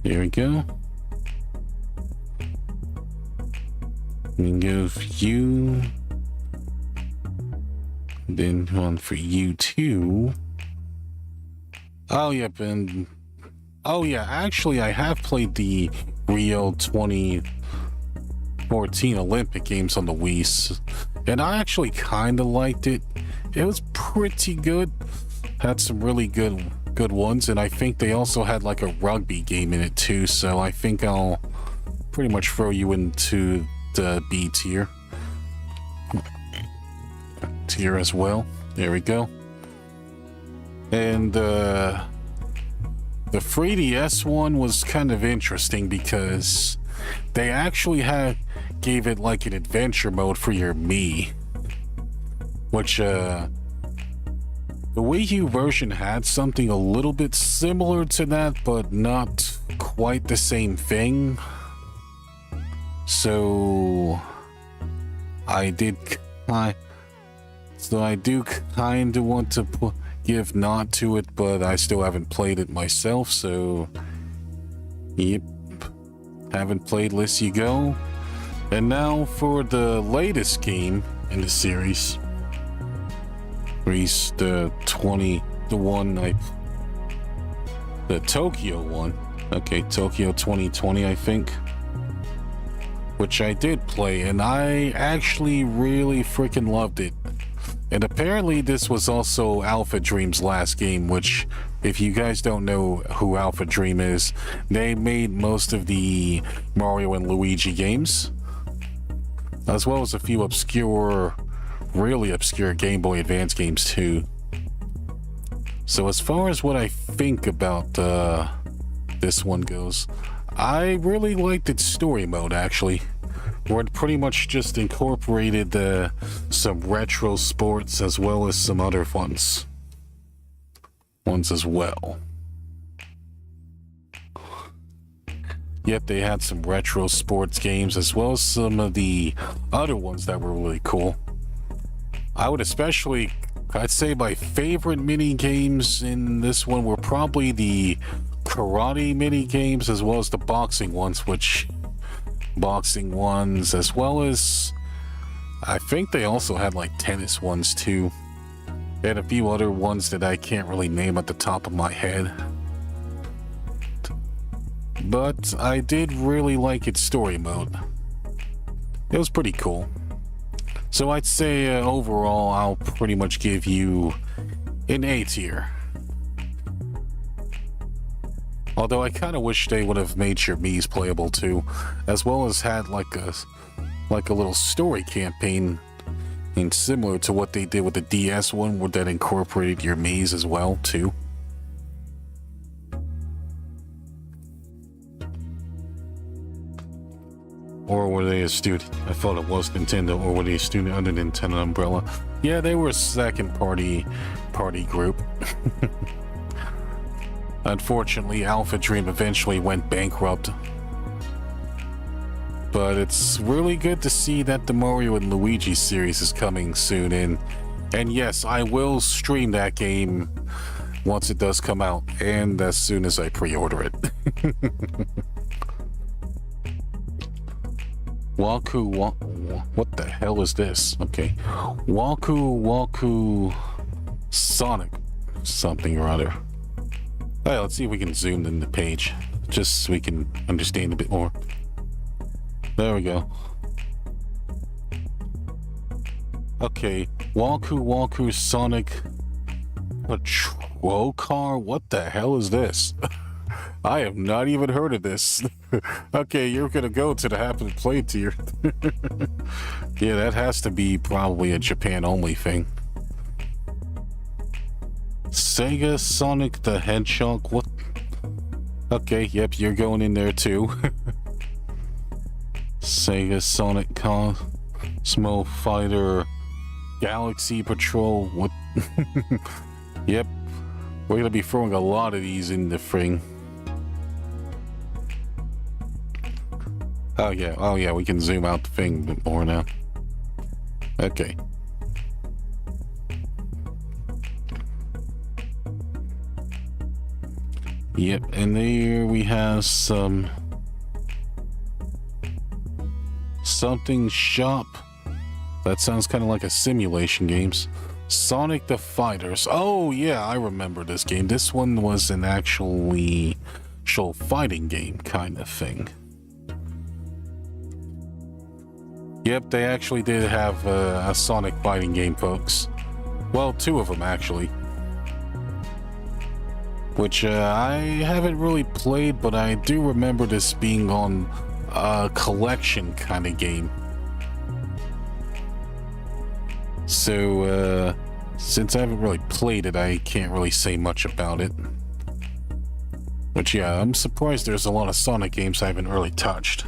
Here we go. We go for you. Then one for you too. Oh, yep, and oh yeah, actually I have played the Rio 2014 Olympic Games on the Wii, and I actually kind of liked it. It was pretty good. Had some really good ones, and I think they also had like a rugby game in it too, so I think I'll pretty much throw you into the B tier as well. There we go. And the 3DS one was kind of interesting because they actually gave it like an adventure mode for your Mii, which the Wii U version had something a little bit similar to that, but not quite the same thing. So I do kind of want to give nod to it, but I still haven't played it myself, so yep, haven't played, list you go. And now for the latest game in the series, the Tokyo one. Okay, Tokyo 2020, I think, which I did play, and I actually really freaking loved it. And apparently this was also Alpha Dream's last game, which, if you guys don't know who Alpha Dream is, they made most of the Mario and Luigi games, as well as a few really obscure Game Boy Advance games too. So as far as what I think about this one goes, I really liked its story mode, actually, where it pretty much just incorporated some retro sports as well as some other ones as well. Yep, they had some retro sports games as well as some of the other ones that were really cool. I'd say my favorite mini games in this one were probably the karate mini games as well as the boxing ones, as well as I think they also had like tennis ones too, and a few other ones that I can't really name at the top of my head. But I did really like its story mode. It was pretty cool. So I'd say overall I'll pretty much give you an A tier. Although I kind of wish they would have made your Mii's playable too, as well as had like a little story campaign And similar to what they did with the DS one, where that incorporated your maze as well, too. Or were they a student? I thought it was Nintendo, or were they a student under Nintendo umbrella? Yeah, they were a second party group. Unfortunately, Alpha Dream eventually went bankrupt. But it's really good to see that the Mario and Luigi series is coming soon, and yes, I will stream that game once it does come out, and as soon as I pre-order it. What the hell is this? Okay. Waku Sonic something or other. Hey, let's see if we can zoom in the page, just so we can understand a bit more. There we go. Okay, Waku Sonic Patrol Car? What the hell is this? I have not even heard of this. Okay, you're gonna go to the Happen to Play tier. Yeah, that has to be probably a Japan only thing. Sega Sonic the Hedgehog? What? Okay, yep, you're going in there too. Sega Sonic Cosmo Fighter Galaxy Patrol. What? Yep, we're gonna be throwing a lot of these in the thing. Oh yeah, we can zoom out the thing a bit more now. Okay. Yep, and there we have something shop. That sounds kind of like a simulation games. Sonic the Fighters. Oh yeah, I remember this game. This one was an actual fighting game kind of thing. Yep, they actually did have a Sonic fighting game, folks. Well, two of them actually. Which I haven't really played, but I do remember this being on a collection kind of game. So, since I haven't really played it, I can't really say much about it. But yeah, I'm surprised there's a lot of Sonic games I haven't really touched.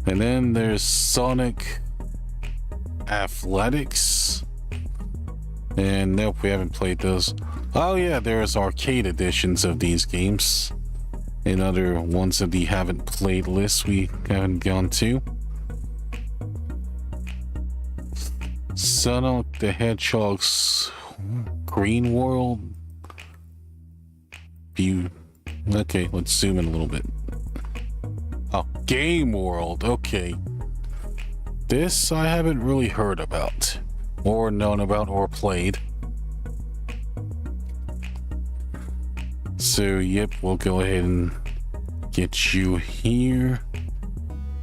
And then there's Sonic Athletics. And nope, we haven't played those. Oh yeah, there's arcade editions of these games. And other ones of the haven't played lists we haven't gone to. Sonic the Hedgehog's Green World View. Okay, let's zoom in a little bit. Oh, Game World. Okay. This I haven't really heard about, or known about, or played. So, yep, we'll go ahead and get you here.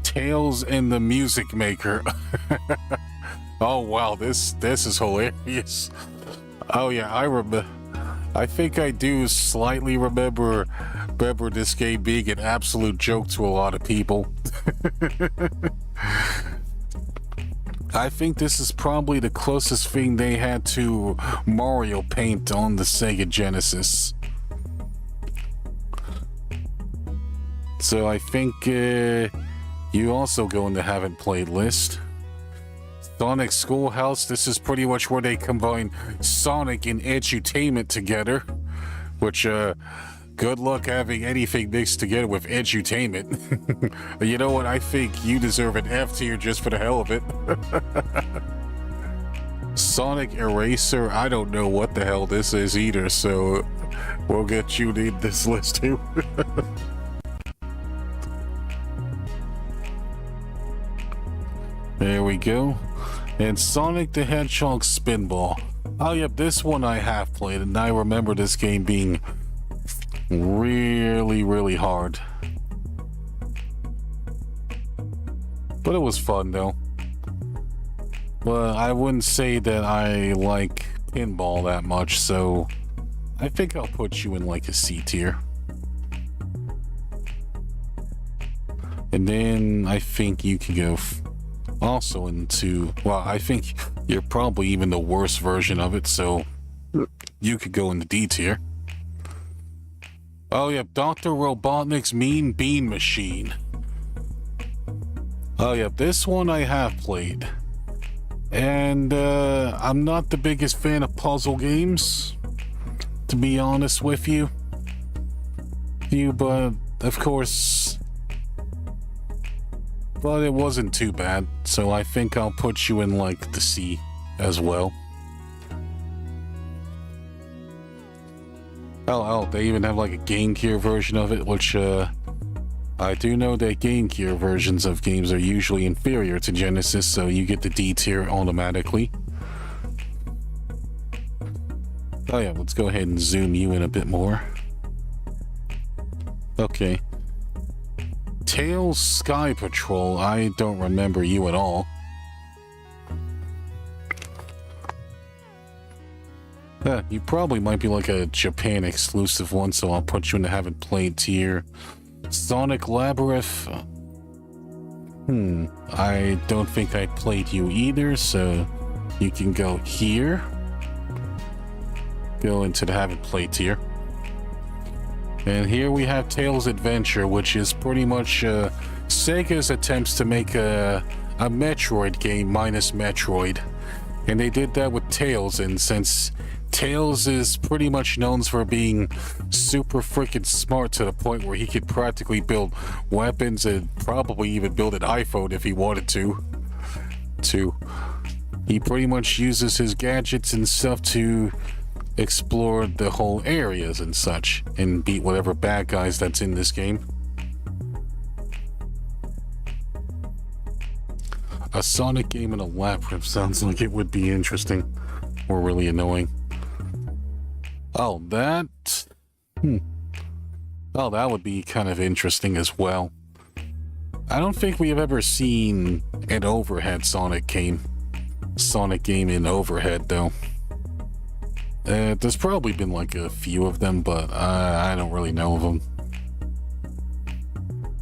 Tails and the Music Maker. Oh wow, this is hilarious. Oh yeah, I think I do slightly remember this game being an absolute joke to a lot of people. I think this is probably the closest thing they had to Mario Paint on the Sega Genesis. So I think you also go in the haven't played list. Sonic Schoolhouse, this is pretty much where they combine Sonic and edutainment together. Which, good luck having anything mixed together with edutainment. You know what, I think you deserve an F tier just for the hell of it. Sonic Eraser, I don't know what the hell this is either, so we'll get you in this list too. There we go. And Sonic the Hedgehog Spinball. Oh yep, this one I have played, and I remember this game being really hard. But it was fun though. But I wouldn't say that I like pinball that much, so I think I'll put you in like a C tier. And then I think you can go also into, well, I think you're probably even the worst version of it, so you could go into D tier. Oh yeah, Dr. Robotnik's Mean Bean Machine. Oh yeah, this one I have played. And I'm not the biggest fan of puzzle games, to be honest with you. But of course, but it wasn't too bad, so I think I'll put you in like the C as well. Oh, they even have like a Game Gear version of it, which I do know that Game Gear versions of games are usually inferior to Genesis, so you get the D tier automatically. Oh yeah, let's go ahead and zoom you in a bit more. Okay. Tails Sky Patrol, I don't remember you at all. You probably might be like a Japan exclusive one, so I'll put you in the haven't played tier. Sonic Labyrinth. I don't think I played you either, so you can go here. Go into the haven't played tier. And here we have Tails Adventure, which is pretty much Sega's attempts to make a Metroid game minus Metroid. And they did that with Tails, and since Tails is pretty much known for being super freaking smart to the point where he could practically build weapons and probably even build an iPhone if he wanted to. He pretty much uses his gadgets and stuff to explore the whole areas and such and beat whatever bad guys that's in this game. A Sonic game in a labyrinth sounds like it would be interesting or really annoying. Oh, that... Oh, that would be kind of interesting as well. I don't think we have ever seen an overhead Sonic game. Sonic game in overhead, though. There's probably been like a few of them, but I don't really know of them.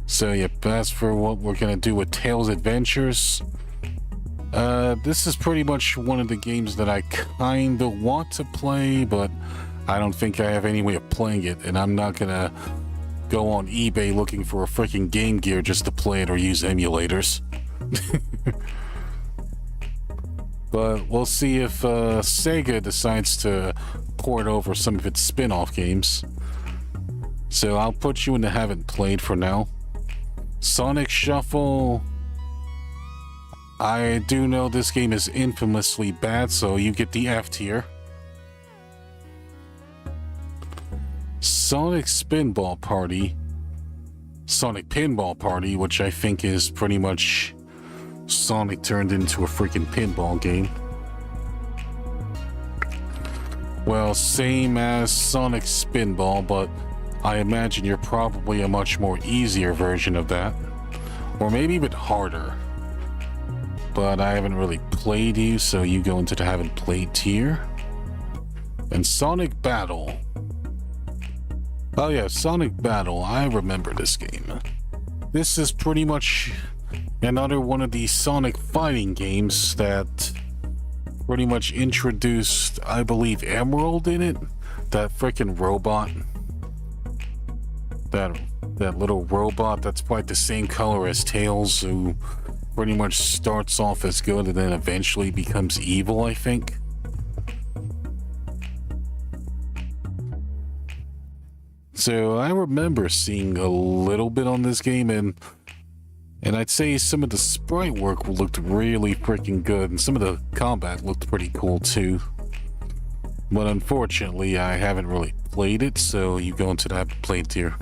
So yeah, as for what we're gonna do with Tails Adventures, this is pretty much one of the games that I kinda want to play, but I don't think I have any way of playing it, and I'm not gonna go on eBay looking for a freaking Game Gear just to play it or use emulators. But we'll see if Sega decides to port over some of its spin-off games. So I'll put you in the haven't played for now. Sonic Shuffle, I do know this game is infamously bad, so you get the F tier. Sonic Pinball Party, which I think is pretty much Sonic turned into a freaking pinball game. Well, same as Sonic Spinball, but I imagine you're probably a much more easier version of that. Or maybe a bit harder. But I haven't really played you, so you go into the haven't played tier. And Sonic Battle. Oh yeah, Sonic Battle, I remember this game. This is pretty much another one of these Sonic fighting games that pretty much introduced, I believe, Emerald in it. That freaking robot. That little robot that's quite the same color as Tails, who pretty much starts off as good and then eventually becomes evil, I think. So I remember seeing a little bit on this game, and I'd say some of the sprite work looked really freaking good, and some of the combat looked pretty cool too. But unfortunately, I haven't really played it, so you go into that played tier.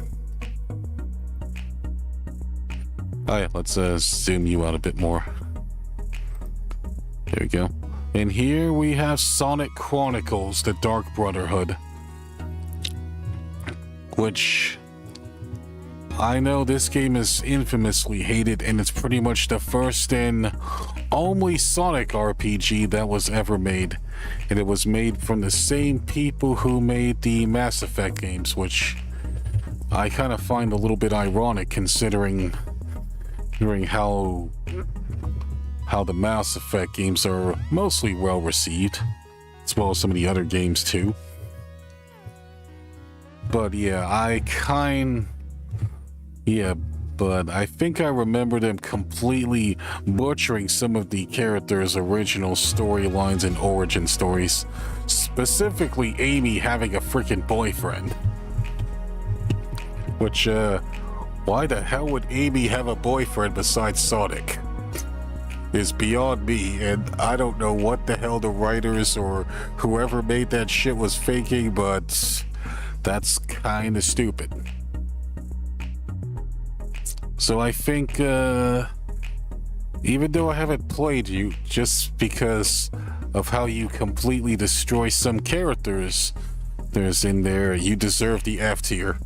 Oh yeah, let's zoom you out a bit more. There we go. And here we have Sonic Chronicles: The Dark Brotherhood, which I know this game is infamously hated, and it's pretty much the first and only Sonic RPG that was ever made. And it was made from the same people who made the Mass Effect games, which I kind of find a little bit ironic considering considering how the Mass Effect games are mostly well received, as well as some of the other games too. But yeah, but I think I remember them completely butchering some of the characters' original storylines and origin stories. Specifically, Amy having a freaking boyfriend. Which, why the hell would Amy have a boyfriend besides Sonic? Is beyond me, and I don't know what the hell the writers or whoever made that shit was faking, but that's kind of stupid. So I think, even though I haven't played you, just because of how you completely destroy some characters there's in there, you deserve the F tier.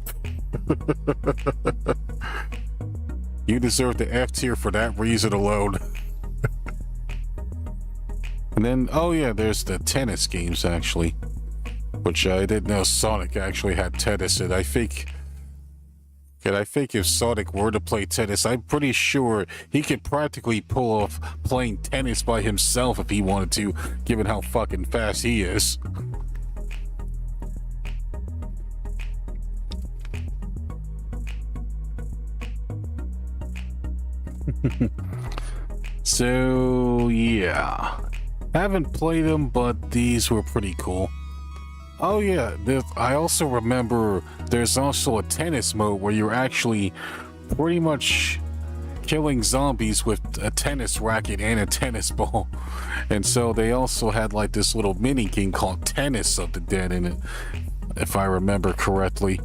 You deserve the F tier for that reason alone. And then, oh yeah, there's the tennis games actually, which I didn't know Sonic actually had tennis in. I think if Sonic were to play tennis, I'm pretty sure he could practically pull off playing tennis by himself if he wanted to, given how fucking fast he is. So, yeah. Haven't played them, but these were pretty cool. Oh yeah, I also remember there's also a tennis mode where you're actually pretty much killing zombies with a tennis racket and a tennis ball. And so they also had like this little mini game called Tennis of the Dead in it, if I remember correctly.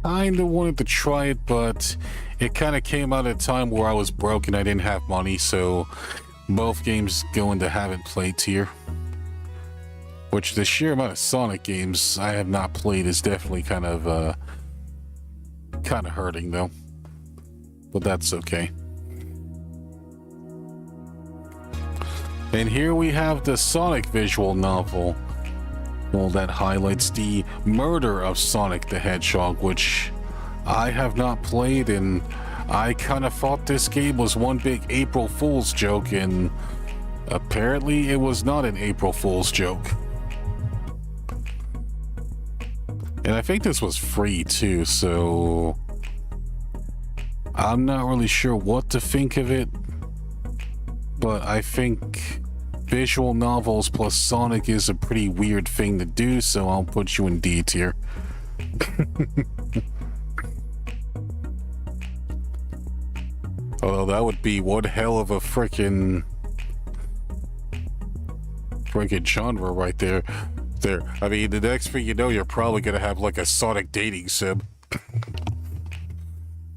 Kinda wanted to try it, but it kind of came out at a time where I was broke and I didn't have money, so both games go into haven't played tier. Which the sheer amount of Sonic games I have not played is definitely kind of hurting though. But that's okay. And here we have the Sonic visual novel. Well, that highlights the murder of Sonic the Hedgehog, which I have not played, and I kind of thought this game was one big April Fool's joke, and apparently it was not an April Fool's joke. And I think this was free too, so I'm not really sure what to think of it, but I think visual novels plus Sonic is a pretty weird thing to do, so I'll put you in D tier. Although that would be one hell of a freaking genre right there. I mean, the next thing you know, you're probably gonna have like a Sonic dating sim.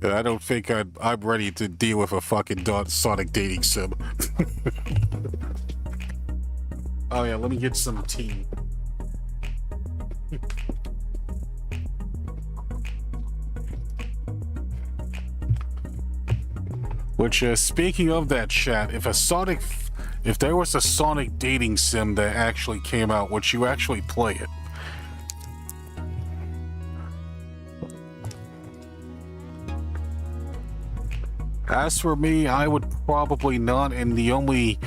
And I don't think I'm ready to deal with a fucking Sonic dating sim. Oh yeah, let me get some tea. Which, speaking of that, chat, if there was a Sonic dating sim that actually came out, would you actually play it? As for me, I would probably not, and the only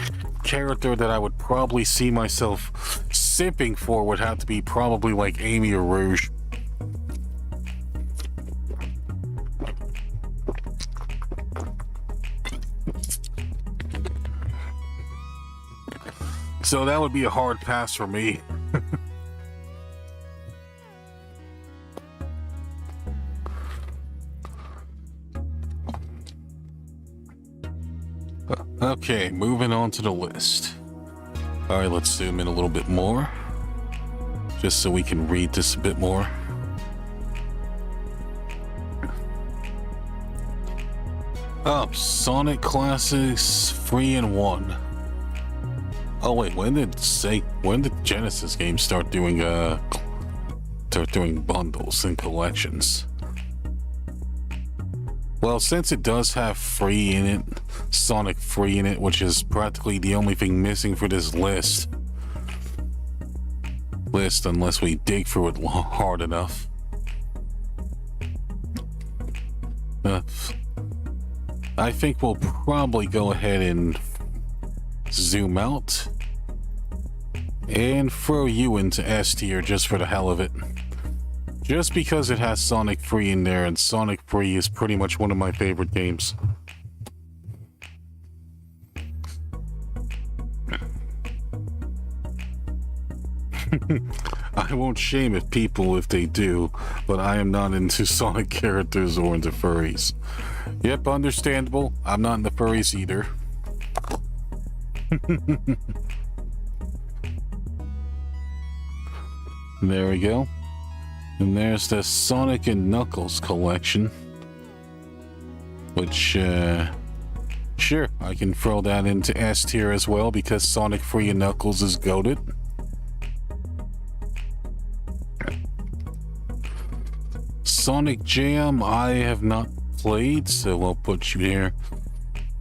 character that I would probably see myself simping for would have to be probably like Amy or Rouge. So that would be a hard pass for me. Okay, moving on to the list. All right, let's zoom in a little bit more, just so we can read this a bit more. Up, Sonic Classics 3 and 1. Oh wait, when did Genesis games start doing bundles and collections? Well, since it does have free in it, Sonic free in it, which is practically the only thing missing for this list, unless we dig through it hard enough. I think we'll probably go ahead and zoom out and throw you into S tier just for the hell of it. Just because it has Sonic 3 in there, and Sonic 3 is pretty much one of my favorite games. I won't shame if they do, but I am not into Sonic characters or into furries. Yep, understandable. I'm not into furries either. There we go. And there's the Sonic and Knuckles collection. Which, sure, I can throw that into S tier as well because Sonic 3 and Knuckles is goated. Sonic Jam, I have not played, so I'll put you there.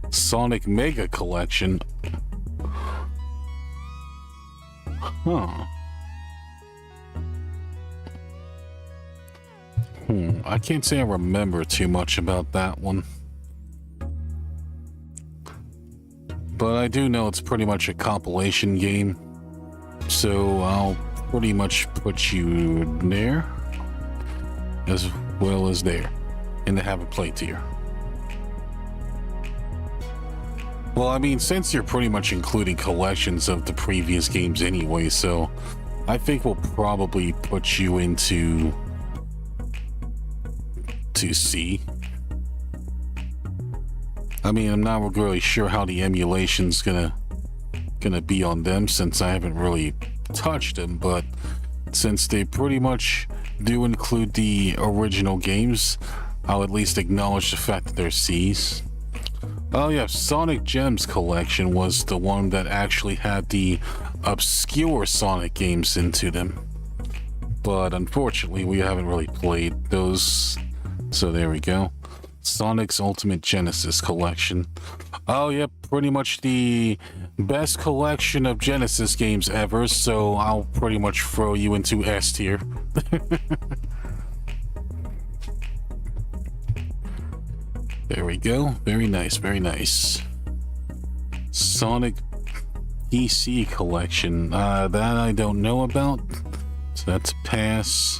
Sonic Mega Collection. Huh. I can't say I remember too much about that one. But I do know it's pretty much a compilation game. So I'll pretty much put you there. As well as there. In the haven't played tier. Well, I mean, since you're pretty much including collections of the previous games anyway, so I think we'll probably put you into C. I mean, I'm not really sure how the emulation's gonna be on them since I haven't really touched them, but since they pretty much do include the original games, I'll at least acknowledge the fact that they're C's. Oh yeah, Sonic Gems collection was the one that actually had the obscure Sonic games into them. But unfortunately, we haven't really played those. So there we go. Sonic's Ultimate Genesis collection. Oh yep, pretty much the best collection of Genesis games ever, so I'll pretty much throw you into S tier. There we go. Very nice, very nice. Sonic PC collection. That I don't know about. So that's a pass.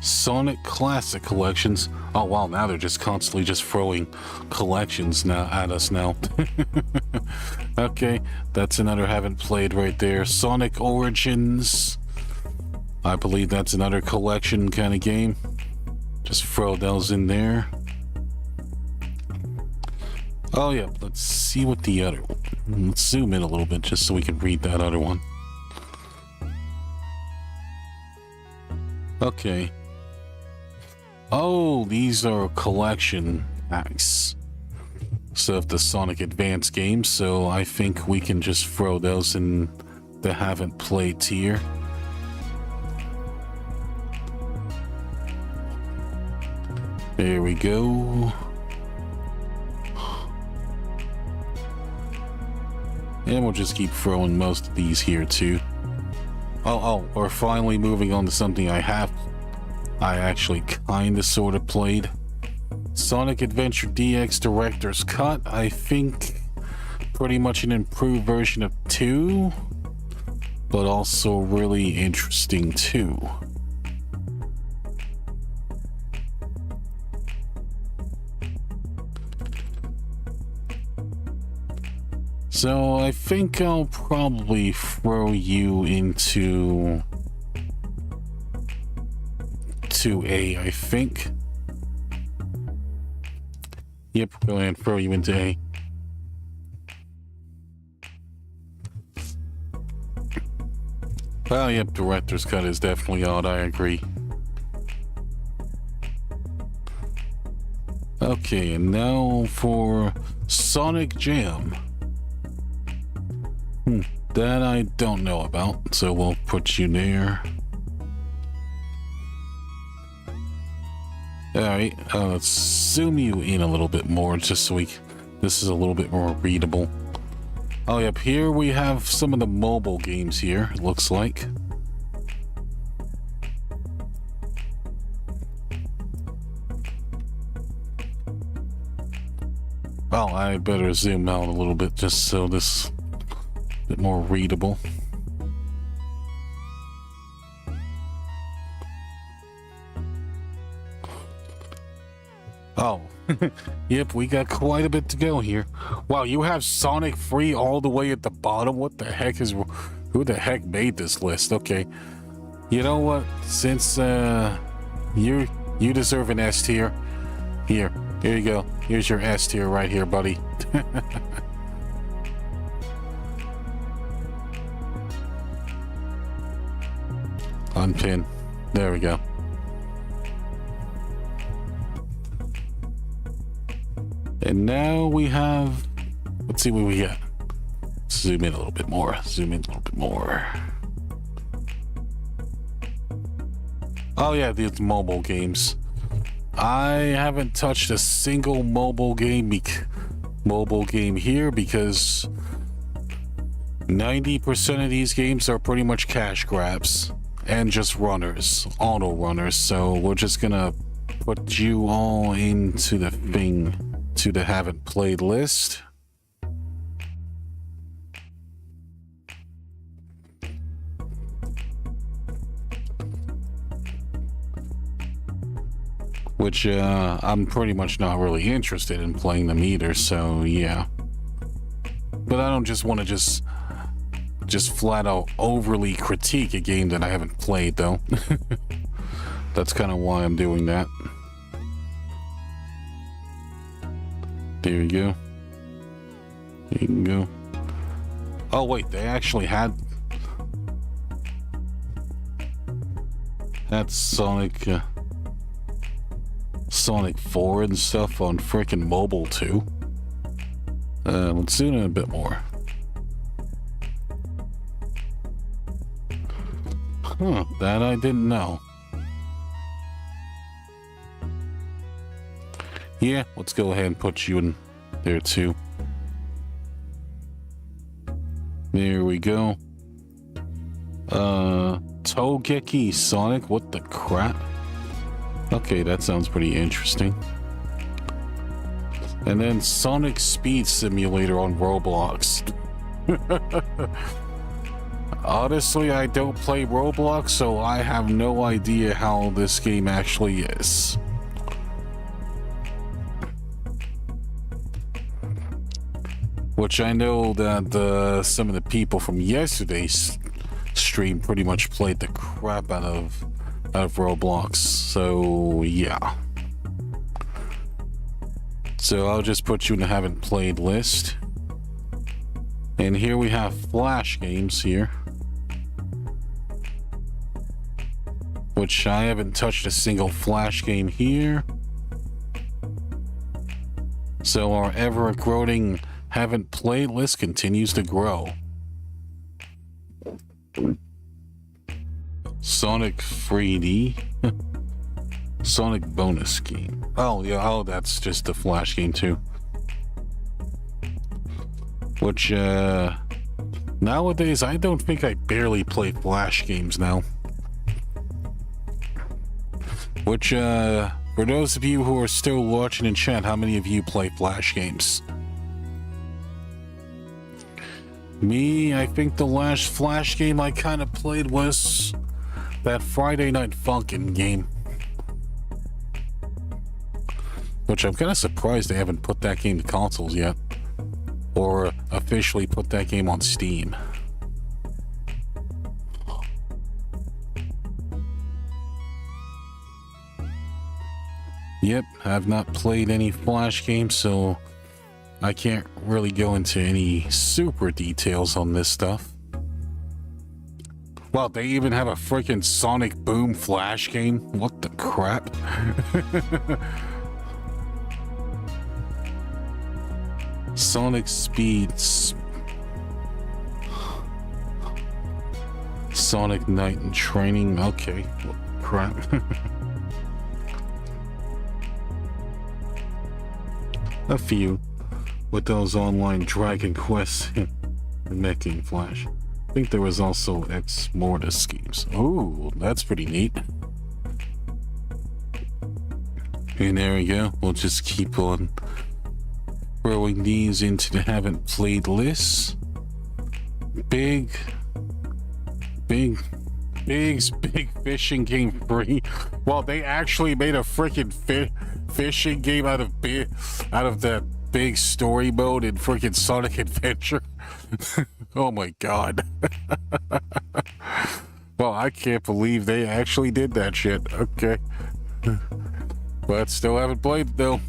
Sonic Classic collections. Oh wow, now they're just constantly just throwing collections now at us now. Okay, that's another haven't played right there. Sonic Origins. I believe that's another collection kind of game. Just throw those in there. Oh yeah, let's see what the other one. Let's zoom in a little bit just so we can read that other one. Okay. Oh, these are collection packs. So of the Sonic Advance games, so I think we can just throw those in the haven't played tier. There we go. And we'll just keep throwing most of these here too. Oh, we're finally moving on to something I actually kinda sorta played. Sonic Adventure DX Director's Cut. I think pretty much an improved version of 2, but also really interesting too. So I think I'll probably throw you into 2A, I think. Yep, go ahead and throw you into A. Oh, yep, Director's Cut is definitely odd, I agree. Okay, and now for Sonic Jam. That I don't know about, so we'll put you there. Alright, let's zoom you in a little bit more just so this is a little bit more readable. Oh yep, here we have some of the mobile games here, it looks like. Oh, I better zoom out a little bit just so this is a bit more readable. Oh, yep, we got quite a bit to go here. Wow, you have Sonic Free all the way at the bottom? What the heck is... Who the heck made this list? Okay. You know what? Since, you deserve an S tier. Here you go. Here's your S tier right here, buddy. Unpin. There we go. And now we have... Let's see what we got. Zoom in a little bit more. Zoom in a little bit more. Oh yeah, these mobile games. I haven't touched a single mobile game here because 90% of these games are pretty much cash grabs and just runners, auto runners. So we're just gonna put you all into the haven't played list. Which I'm pretty much not really interested in playing them either, so yeah. But I don't just want to just flat out overly critique a game that I haven't played though. That's kind of why I'm doing that. There you go. There you go. Oh wait, they actually had Sonic 4 and stuff on freaking mobile too. Let's zoom in a bit more. Huh, that I didn't know. Yeah, let's go ahead and put you in there too. There we go. Togeki Sonic, what the crap? Okay, that sounds pretty interesting. And then Sonic Speed Simulator on Roblox. Honestly, I don't play Roblox, so I have no idea how this game actually is. Which I know that some of the people from yesterday's stream pretty much played the crap out of Roblox, so yeah. So I'll just put you in the haven't played list. And here we have Flash games here. Which I haven't touched a single Flash game here. So our ever-growing haven't played list continues to grow. Sonic 3D. Sonic bonus game. Oh yeah, oh that's just a Flash game too. Which nowadays I don't think I barely play Flash games now. Which for those of you who are still watching in chat, how many of you play Flash games? Me, I think the last Flash game I kind of played was that Friday Night Funkin' game. Which I'm kind of surprised they haven't put that game to consoles yet. Or officially put that game on Steam. Yep, I've not played any Flash games, so I can't really go into any super details on this stuff. Wow, they even have a freaking Sonic Boom Flash game? What the crap? Sonic Speeds. Sonic Night and Training. Okay, what the crap? A few with those online Dragon Quest making Flash. I think there was also Ex Mortis games. Oh, that's pretty neat. And there we go. We'll just keep on throwing these into the haven't played list. Big fishing game free. Well, they actually made a freaking fishing game out of that big story mode in freaking Sonic Adventure. Oh my god. Well, I can't believe they actually did that shit. Okay. But still haven't played it though.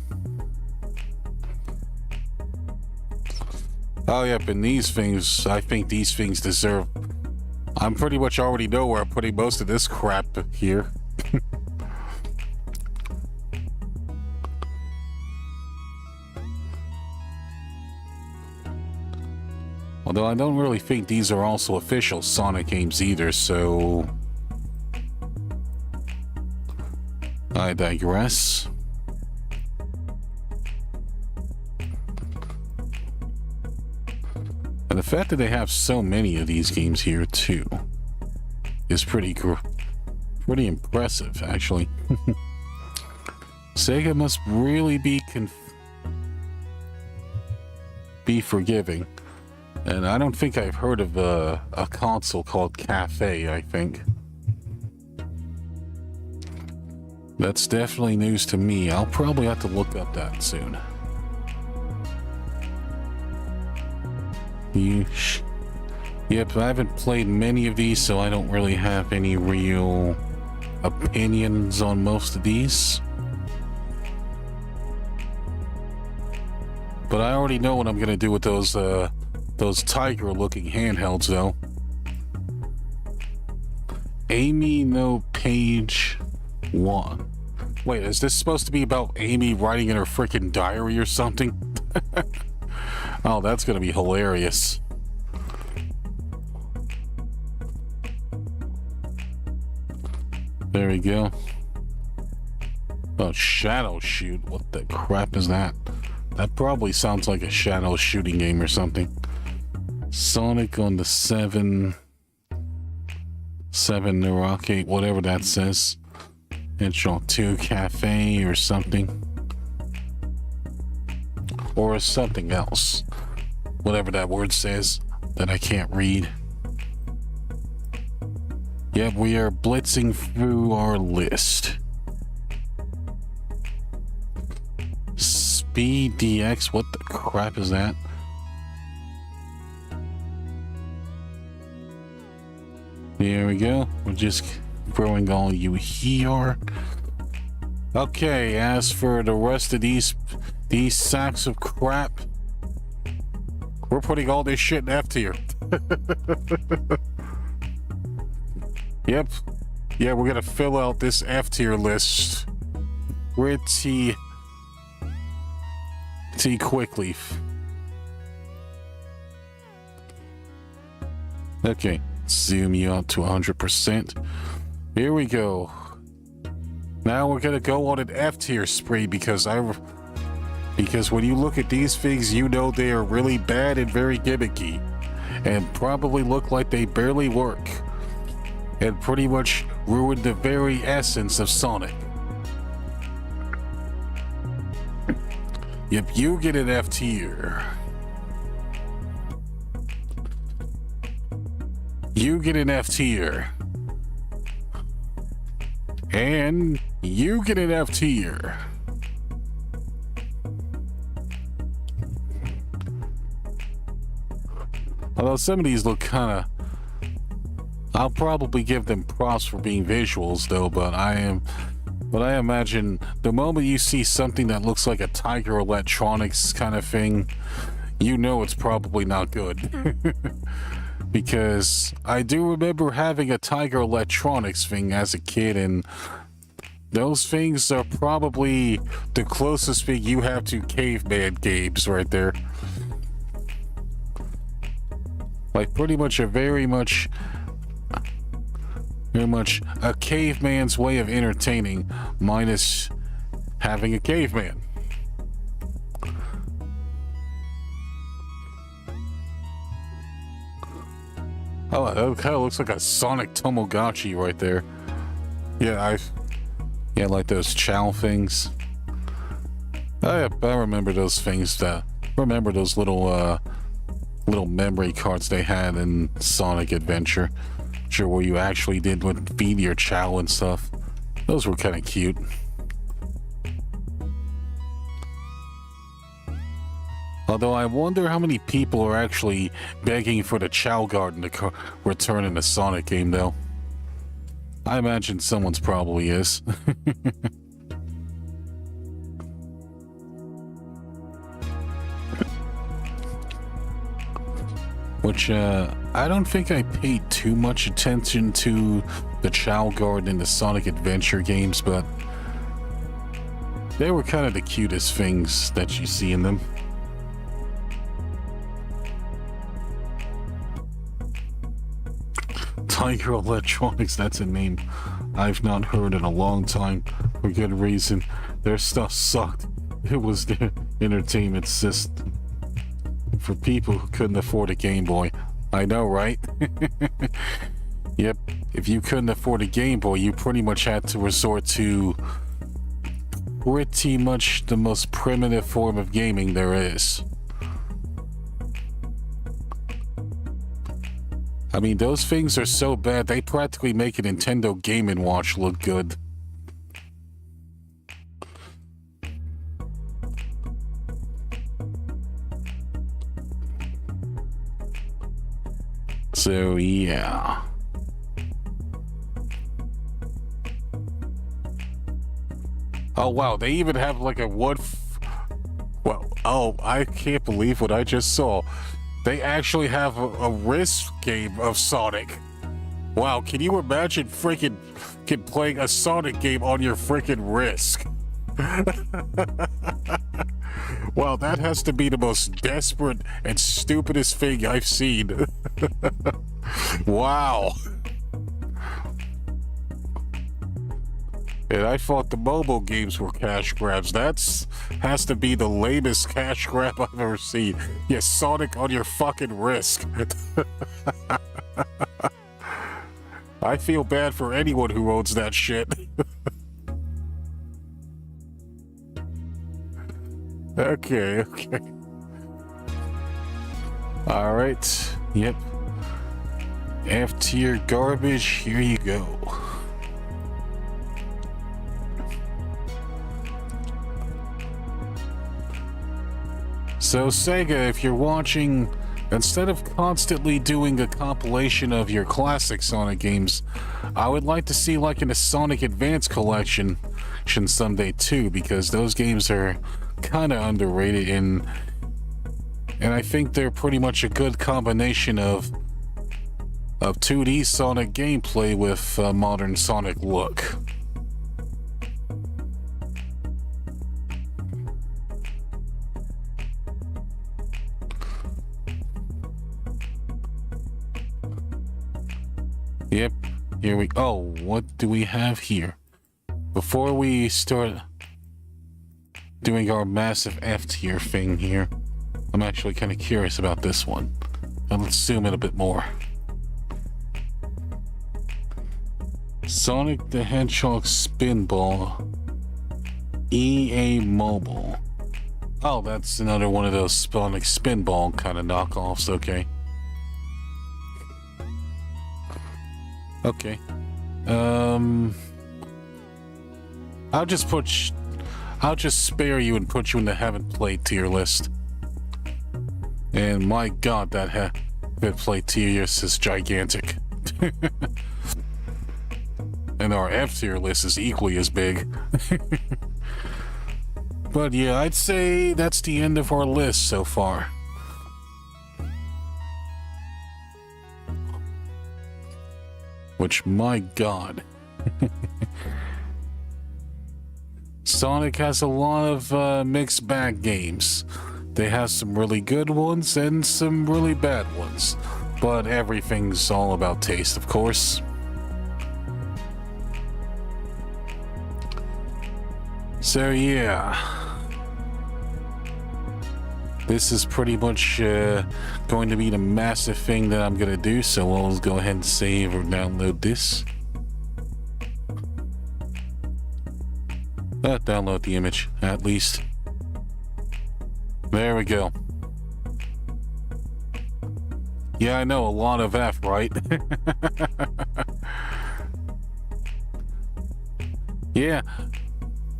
Oh yeah, but these things, I think these things deserve... I'm pretty much already know where I'm putting most of this crap here. Although I don't really think these are also official Sonic games either, so... I digress. And the fact that they have so many of these games here too is pretty impressive, actually. Sega must really be forgiving. And I don't think I've heard of a console called Cafe, I think. That's definitely news to me. I'll probably have to look up that soon. Yep, I haven't played many of these, so I don't really have any real opinions on most of these. But I already know what I'm gonna do with those tiger-looking handhelds, though. Amy No Page 1. Wait, is this supposed to be about Amy writing in her freaking diary or something? Oh, that's gonna be hilarious. There we go. Oh, Shadow Shoot. What the crap is that? That probably sounds like a shadow shooting game or something. Sonic on the 7 Rocket, whatever that says. Intro 2 Cafe or something. Or something else. Whatever that word says that I can't read. Yep, we are blitzing through our list. Speed DX, what the crap is that? There we go. We're just throwing all you here. Okay, as for the rest of these sacks of crap, we're putting all this shit in F tier. Yep. Yeah, we're gonna fill out this F tier list pretty quickly. Okay, zoom you out to 100%. Here we go. Now we're gonna go on an F tier spree because when you look at these things, you know they are really bad and very gimmicky, and probably look like they barely work, and pretty much ruin the very essence of Sonic. Yep, you get an F tier. You get an F tier. And you get an F tier. Although some of these look kind of... I'll probably give them props for being visuals though, but I imagine the moment you see something that looks like a Tiger Electronics kind of thing, you know it's probably not good. Because I do remember having a Tiger Electronics thing as a kid, and those things are probably the closest thing you have to caveman games right there. Like pretty much very much a caveman's way of entertaining, minus having a caveman. Oh, that kind of looks like a Sonic Tamagotchi right there. Yeah, like those chow things. I remember those things remember those little memory cards they had in Sonic Adventure. Sure, where you actually did would feed your chow and stuff. Those were kind of cute. Although I wonder how many people are actually begging for the Chow Garden to return in the Sonic game, though. I imagine someone's probably is. Which, I don't think I paid too much attention to the Chow Garden in the Sonic Adventure games, but they were kind of the cutest things that you see in them. Tiger Electronics, that's a name I've not heard in a long time, for good reason. Their stuff sucked. It was their entertainment system for people who couldn't afford a Game Boy. I know, right? Yep, if you couldn't afford a Game Boy, you pretty much had to resort to pretty much the most primitive form of gaming there is. I mean, those things are so bad, they practically make a Nintendo Game & Watch look good. So, yeah. Oh, wow, they even have like a wood... Well, oh, I can't believe what I just saw. They actually have a wrist game of Sonic. Wow, can you imagine freaking playing a Sonic game on your freaking wrist? Wow, that has to be the most desperate and stupidest thing I've seen. Wow. And I thought the mobile games were cash grabs. That's has to be the lamest cash grab I've ever seen. Yeah, Sonic on your fucking wrist. I feel bad for anyone who owns that shit. Okay. Alright. Yep. F tier garbage, here you go. So Sega, if you're watching, instead of constantly doing a compilation of your classic Sonic games, I would like to see like in a Sonic Advance collection someday too, because those games are kind of underrated and I think they're pretty much a good combination of 2D Sonic gameplay with a modern Sonic look. Yep, here we go. Oh, what do we have here? Before we start doing our massive F tier thing here, I'm actually kind of curious about this one. And let's zoom in a bit more. Sonic the Hedgehog Spinball EA Mobile. Oh, that's another one of those Sonic Spinball kind of knockoffs, okay. Okay. I'll just spare you and put you in the haven't played tier list. And my god, that haven't played tier list is gigantic. And our F tier list is equally as big. But yeah, I'd say that's the end of our list so far. Which, my god. Sonic has a lot of mixed bag games. They have some really good ones and some really bad ones. But everything's all about taste, of course. So yeah. This is pretty much going to be the massive thing that I'm going to do, so I'll go ahead and save or download this. Download the image, at least. There we go. Yeah, I know, a lot of F, right? Yeah.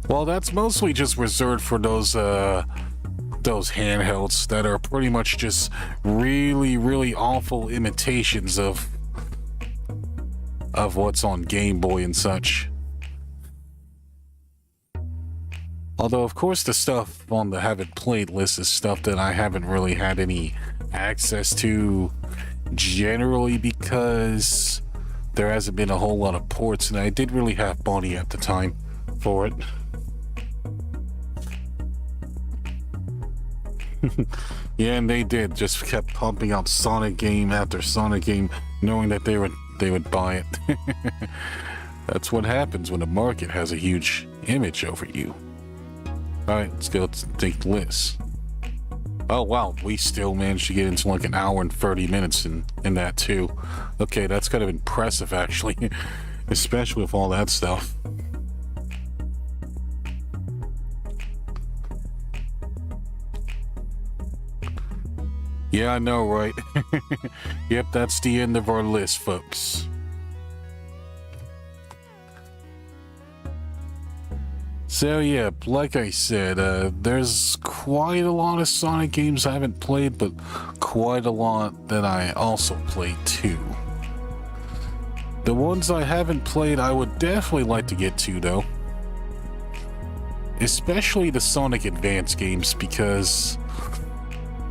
Well, that's mostly just reserved for those handhelds that are pretty much just really, really awful imitations of what's on Game Boy and such. Although, of course, the stuff on the haven't played list is stuff that I haven't really had any access to generally because there hasn't been a whole lot of ports, and I did really have money at the time for it. Yeah, and they did just kept pumping out Sonic game after Sonic game, knowing that they would buy it. That's what happens when the market has a huge image over you. Alright, let's go take the list. Oh wow, we still managed to get into like an hour and 30 minutes in that too. Okay, that's kind of impressive actually, especially with all that stuff. Yeah, I know, right? Yep, that's the end of our list, folks. So yeah, like I said, there's quite a lot of Sonic games I haven't played, but quite a lot that I also played too. The ones I haven't played, I would definitely like to get to though. Especially the Sonic Advance games, because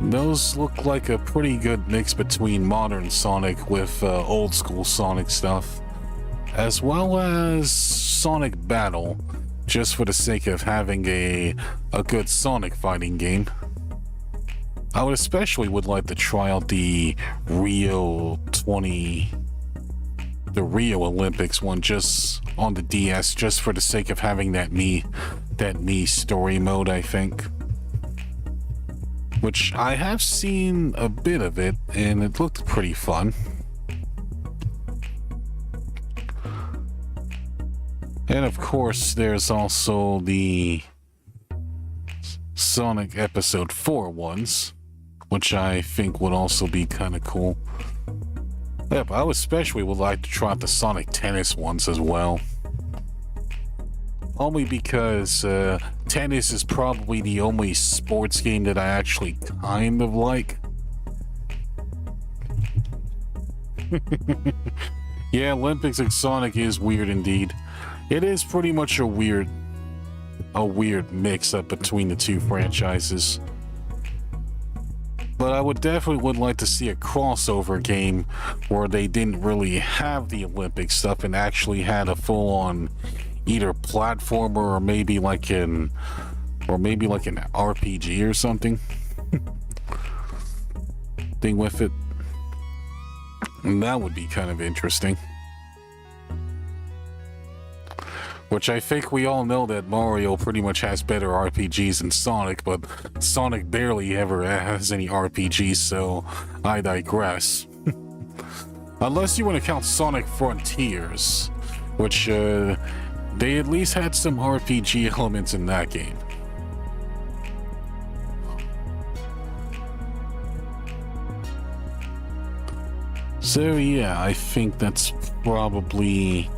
those look like a pretty good mix between modern Sonic with old school Sonic stuff, as well as Sonic Battle, just for the sake of having a good Sonic fighting game. I would especially like to try out the Rio Olympics one just on the DS, just for the sake of having that Mii story mode, I think. Which I have seen a bit of it, and it looked pretty fun. And of course, there's also the Sonic Episode 4 ones, which I think would also be kind of cool. Yeah, but I especially would like to try out the Sonic Tennis ones as well. Only because tennis is probably the only sports game that I actually kind of like. Yeah, Olympics and Sonic is weird indeed. It is pretty much a weird mix-up between the two franchises. But I would definitely like to see a crossover game where they didn't really have the Olympic stuff and actually had a full-on either platformer or maybe like an RPG or something thing with it. And that would be kind of interesting. Which I think we all know that Mario pretty much has better RPGs than Sonic, but Sonic barely ever has any RPGs, so I digress. Unless you want to count Sonic Frontiers, which they at least had some RPG elements in that game. So yeah, I think that's probably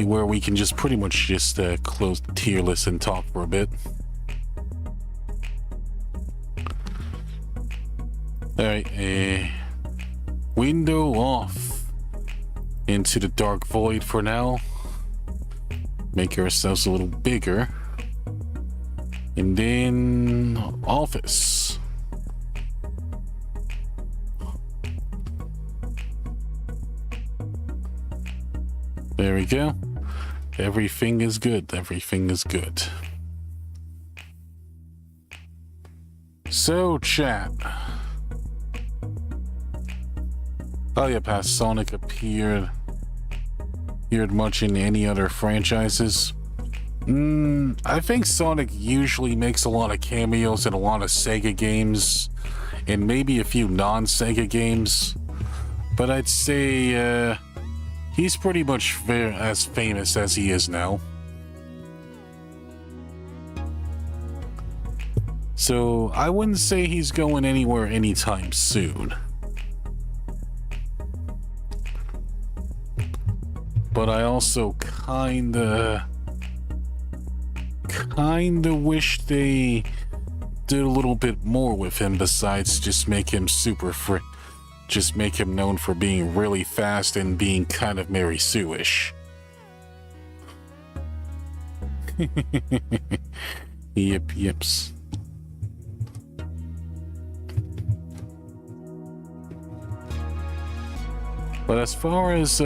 where we can just pretty much just close the tier list and talk for a bit. Alright, window off into the dark void for now. Make ourselves a little bigger. And then office. There we go. Everything is good. Everything is good. So, chat. Oh yeah, has Sonic appeared much in any other franchises? I think Sonic usually makes a lot of cameos in a lot of Sega games, and maybe a few non-Sega games. But I'd say, he's pretty much as famous as he is now. So I wouldn't say he's going anywhere anytime soon. But I also kinda wish they did a little bit more with him besides just make him just make him known for being really fast and being kind of Mary Sue-ish. Yips. But as far as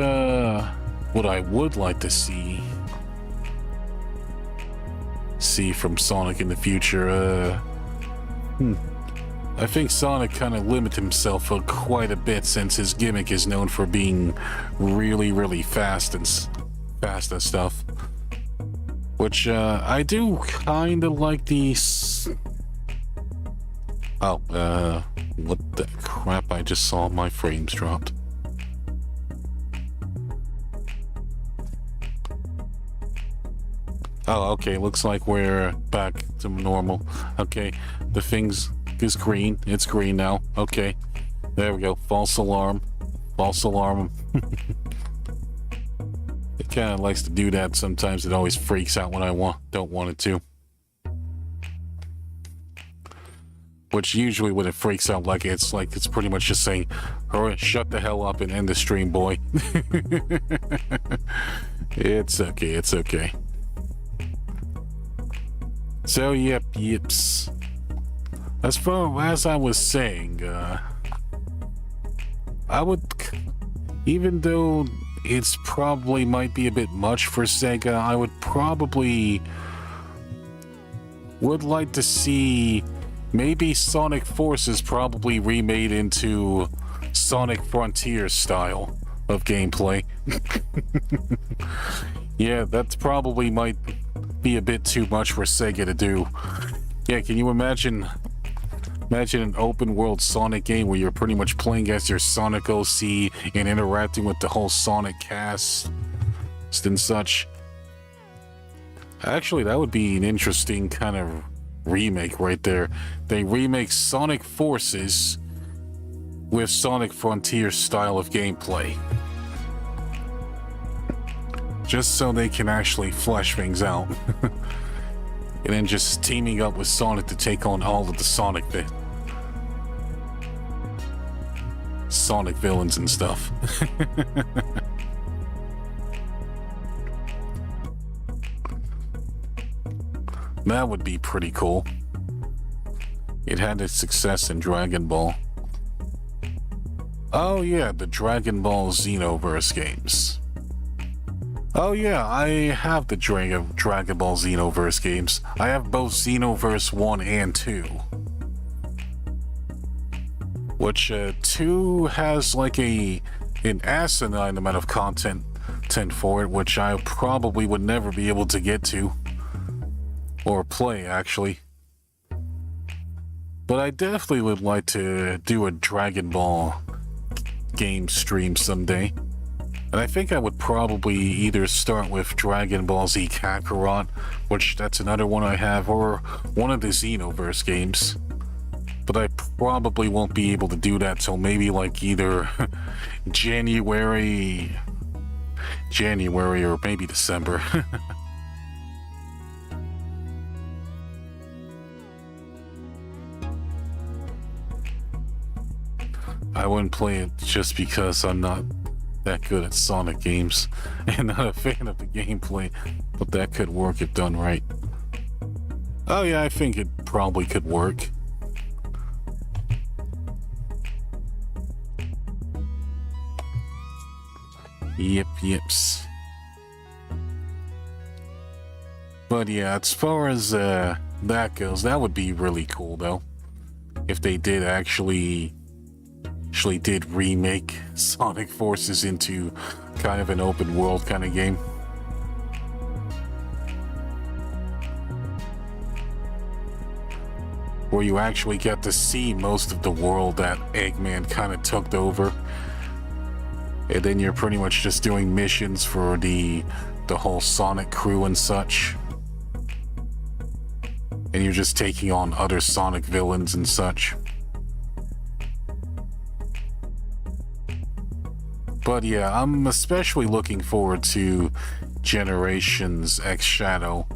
what I would like to see from Sonic in the future, I think Sonic kind of limited himself quite a bit since his gimmick is known for being really fast and stuff. Which I do kind of like these. Oh, what the crap? I just saw my frames dropped. Oh, okay, looks like we're back to normal. Okay, the thing's is green. It's green now. Okay, there we go. False alarm. False alarm. It kind of likes to do that sometimes. It always freaks out when I don't want it to. Which usually when it freaks out it's pretty much just saying, "Alright, shut the hell up and end the stream, boy." It's okay, it's okay. So yips. As far as I was saying, I would, even though it's probably might be a bit much for Sega, I would like to see maybe Sonic Forces probably remade into Sonic Frontiers style of gameplay. Yeah, that probably might be a bit too much for Sega to do. Yeah, can you imagine an open world Sonic game where you're pretty much playing as your Sonic OC and interacting with the whole Sonic cast and such? Actually, that would be an interesting kind of remake right there. They remake Sonic Forces with Sonic Frontiers style of gameplay. Just so they can actually flesh things out. And then just teaming up with Sonic to take on all of the Sonic villains and stuff. That would be pretty cool. It had its success in Dragon Ball. Oh yeah, the Dragon Ball Xenoverse games. Oh yeah, I have the Dragon Ball Xenoverse games. I have both Xenoverse 1 and 2. Which 2 has like an asinine amount of content for it, which I probably would never be able to get to. Or play, actually. But I definitely would like to do a Dragon Ball game stream someday. And I think I would probably either start with Dragon Ball Z Kakarot, which that's another one I have, or one of the Xenoverse games. But I probably won't be able to do that till maybe like either January or maybe December. I wouldn't play it just because I'm not that good at Sonic games and not a fan of the gameplay, but that could work if done right. Oh yeah, I think it probably could work. Yips. But yeah, as far as that goes, that would be really cool though. If they did actually did remake Sonic Forces into kind of an open world kind of game. Where you actually get to see most of the world that Eggman kind of took over. And then you're pretty much just doing missions for the whole Sonic crew and such. and you're just taking on other Sonic villains and such. But yeah, I'm especially looking forward to Generations X Shadow.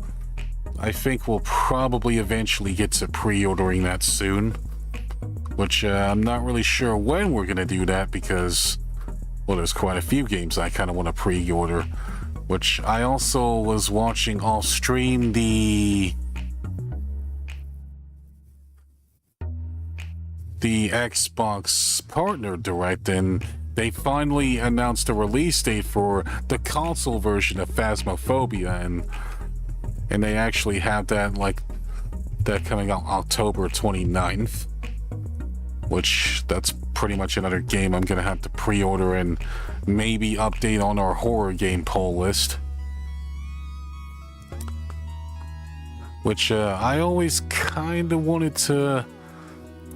I think we'll probably eventually get to pre-ordering that soon, which I'm not really sure when we're gonna do that because, well, there's quite a few games I kind of want to pre-order, which I also was watching off stream the Xbox Partner Direct, and they finally announced a release date for the console version of Phasmophobia, and they actually have that coming out October 29th, which that's pretty much another game I'm gonna have to pre-order and maybe update on our horror game poll list, which I always kind of wanted to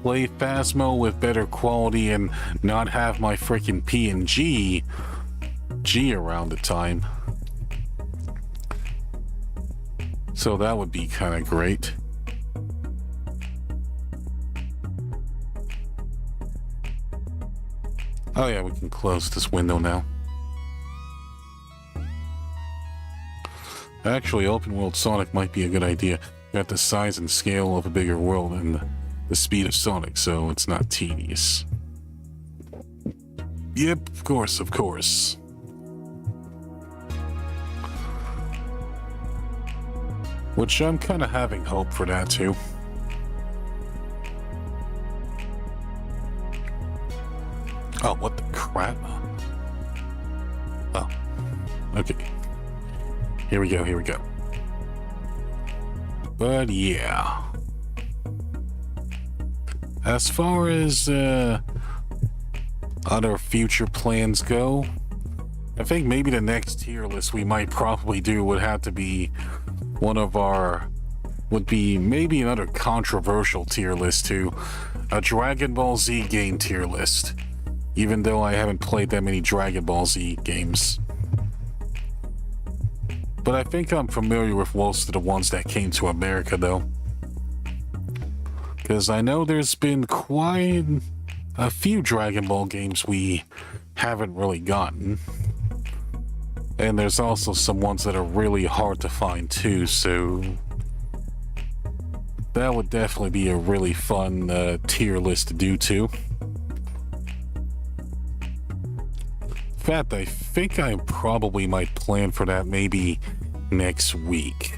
play Phasmo with better quality and not have my freaking PNG around the time. So that would be kind of great. Oh yeah, we can close this window now. Actually, open world Sonic might be a good idea. Got the size and scale of a bigger world and the speed of Sonic, so it's not tedious. Yep, of course. Which I'm kind of having hope for that too. Oh, what the crap? Oh, okay. Here we go. But yeah. As far as other future plans go, I think maybe the next tier list we might probably do would have to be maybe another controversial tier list too. A Dragon Ball Z game tier list. Even though I haven't played that many Dragon Ball Z games. But I think I'm familiar with most of the ones that came to America though. Because I know there's been quite a few Dragon Ball games we haven't really gotten. And there's also some ones that are really hard to find too, so that would definitely be a really fun tier list to do too. In fact, I think I probably might plan for that maybe next week.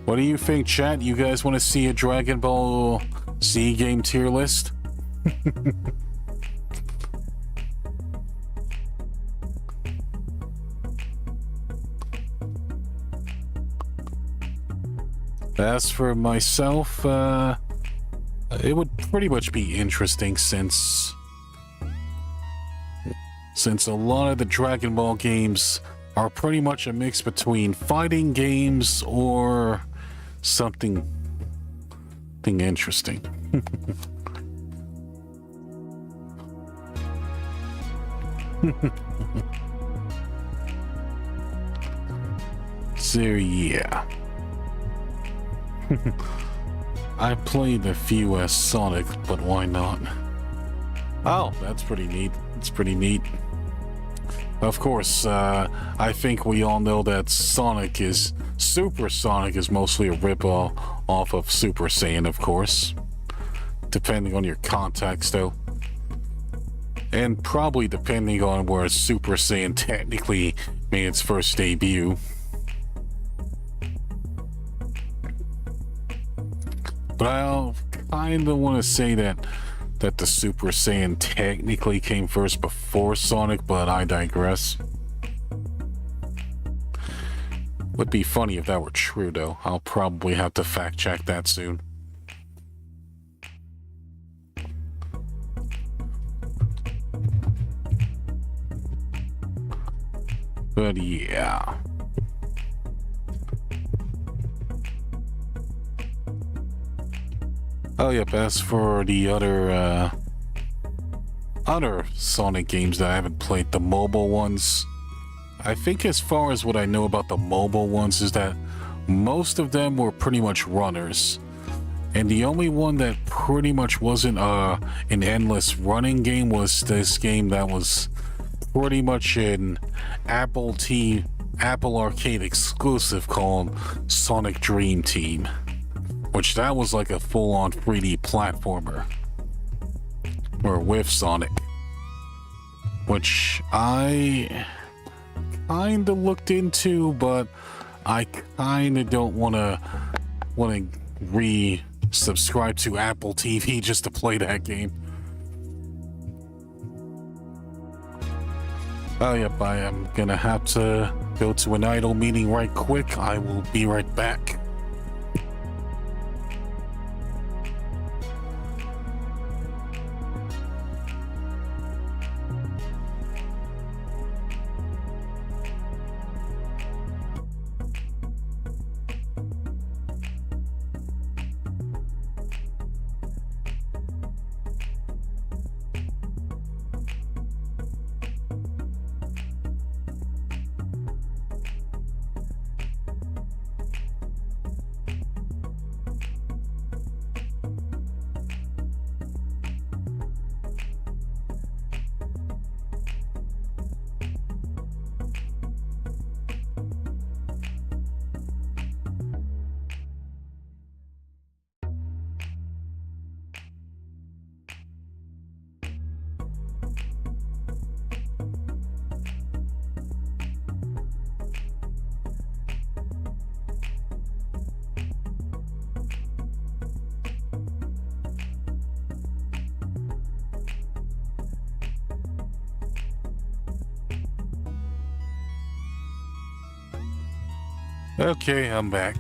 What do you think, chat? You guys want to see a Dragon Ball Z game tier list? As for myself, it would pretty much be interesting since a lot of the Dragon Ball games are pretty much a mix between fighting games or something interesting. So yeah. I played a few as Sonic, but why not? Oh, that's pretty neat. It's pretty neat. Of course, I think we all know that Super Sonic is mostly a rip-off of Super Saiyan, of course. Depending on your context, though. And probably depending on where Super Saiyan technically made its first debut. But I kind of want to say that the Super Saiyan technically came first before Sonic, but I digress. Would be funny if that were true, though. I'll probably have to fact check that soon. But yeah. Oh yep, as for the other Sonic games that I haven't played, the mobile ones, I think as far as what I know about the mobile ones is that most of them were pretty much runners. And the only one that pretty much wasn't an endless running game was this game that was pretty much an Apple Arcade exclusive called Sonic Dream Team, which that was like a full-on 3D platformer, or with Sonic, which I kinda looked into, but I kinda don't wanna subscribe to Apple TV just to play that game. Oh yep, I am gonna have to go to an idle meeting right quick. I will be right back. Okay, I'm back.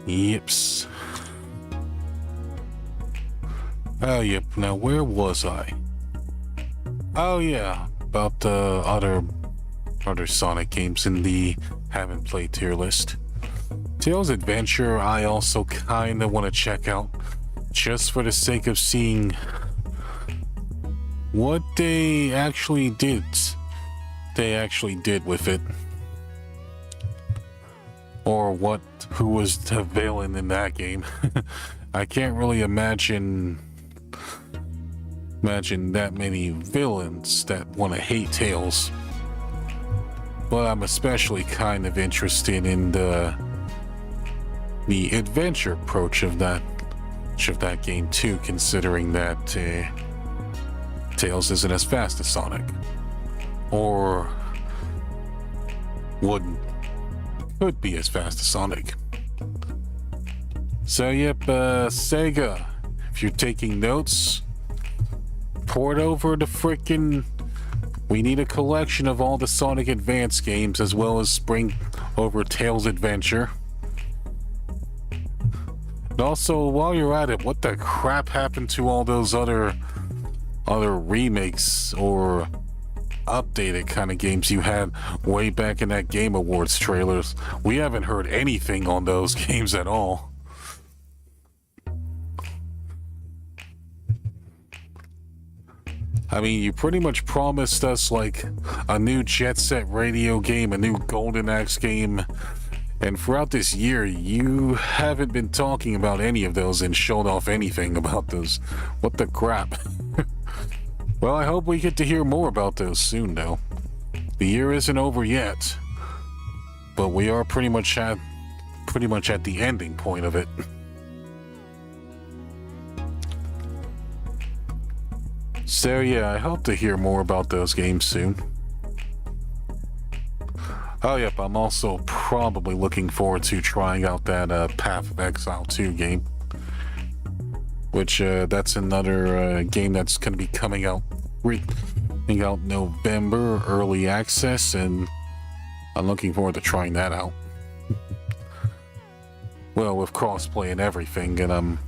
Yips. Oh, yep. Now, where was I? Oh, yeah. About the other Sonic games in the haven't played tier list. Tails Adventure, I also kind of want to check out, just for the sake of seeing what they actually did. With it. Or who was the villain in that game. I can't really imagine that many villains that want to hate Tails. But I'm especially kind of interested in the adventure approach of that game too, considering that Tails isn't as fast as Sonic, or could be as fast as Sonic. So yep, Sega, if you're taking notes, port over the frickin'. We need a collection of all the Sonic Advance games, as well as bring over Tails Adventure. And also, while you're at it, what the crap happened to all those other remakes or updated kind of games you had way back in that Game Awards trailers? We haven't heard anything on those games at all. I mean, you pretty much promised us like a new Jet Set Radio game, a new Golden Axe game, and throughout this year you haven't been talking about any of those and showed off anything about those. What the crap? Well, I hope we get to hear more about those soon, though. The year isn't over yet, but we are pretty much at the ending point of it. So yeah, I hope to hear more about those games soon. Oh yep, I'm also probably looking forward to trying out that Path of Exile 2 game. Which that's another game that's going to be coming out November, early access, and I'm looking forward to trying that out. Well, with crossplay and everything, and I'm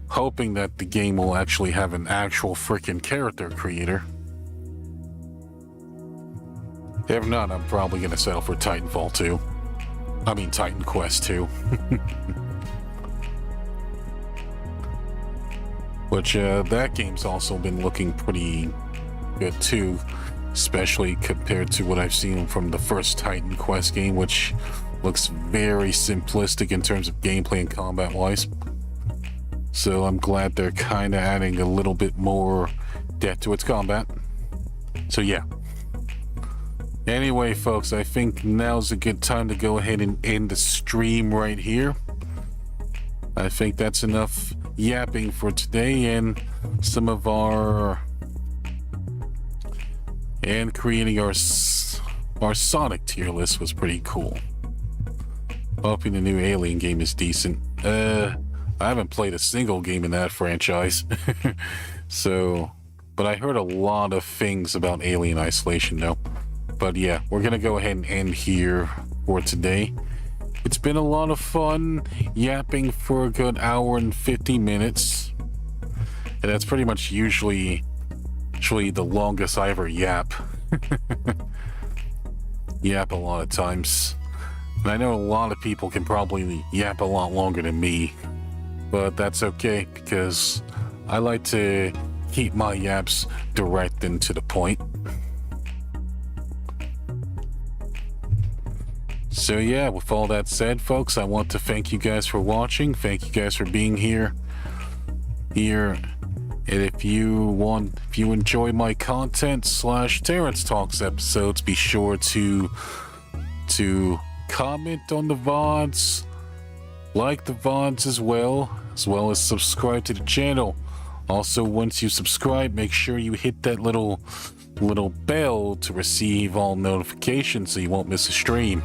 hoping that the game will actually have an actual freaking character creator. If not, I'm probably going to settle for Titanfall 2. I mean Titan Quest 2. Which that game's also been looking pretty good too, especially compared to what I've seen from the first Titan Quest game, which looks very simplistic in terms of gameplay and combat wise. So I'm glad they're kind of adding a little bit more depth to its combat. So yeah. Anyway, folks, I think now's a good time to go ahead and end the stream right here. I think that's enough yapping for today, and some of our and creating our Sonic tier list was pretty cool. Hoping the new Alien game is decent. I haven't played a single game in that franchise. So, but I heard a lot of things about Alien Isolation though. But yeah, we're gonna go ahead and end here for today. It's been a lot of fun yapping for a good hour and 50 minutes. And that's pretty much usually the longest I ever yap. Yap a lot of times. And I know a lot of people can probably yap a lot longer than me. But that's okay, because I like to keep my yaps direct and to the point. So yeah, with all that said, folks, I want to thank you guys for watching. Thank you guys for being here. And if you enjoy my content / Terence Talks episodes, be sure to comment on the VODs, like the VODs as well as subscribe to the channel. Also, once you subscribe, make sure you hit that little bell to receive all notifications so you won't miss a stream.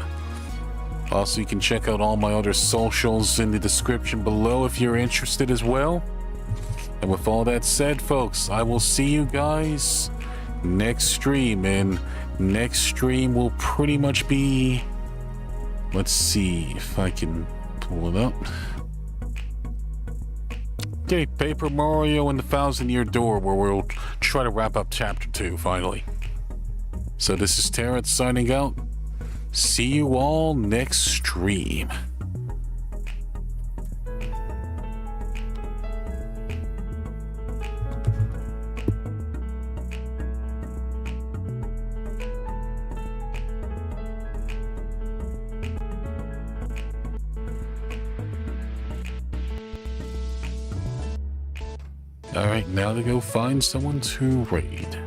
Also, you can check out all my other socials in the description below if you're interested as well. And with all that said, folks, I will see you guys next stream. And next stream will pretty much be... Let's see if I can pull it up. Okay, Paper Mario and the Thousand Year Door, where we'll try to wrap up Chapter 2 finally. So this is Terrence signing out. See you all next stream. Alright, now to go find someone to raid.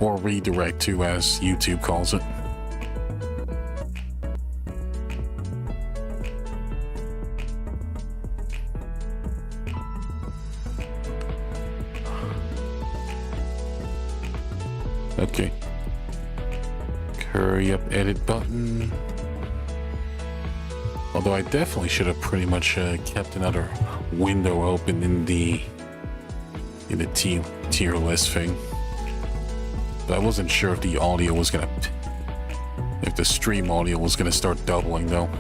Or redirect to, as YouTube calls it. Okay. Hurry up, edit button. Although I definitely should have pretty much kept another window open in the tier list thing. But I wasn't sure if the audio was gonna, if the stream audio was gonna start doubling though.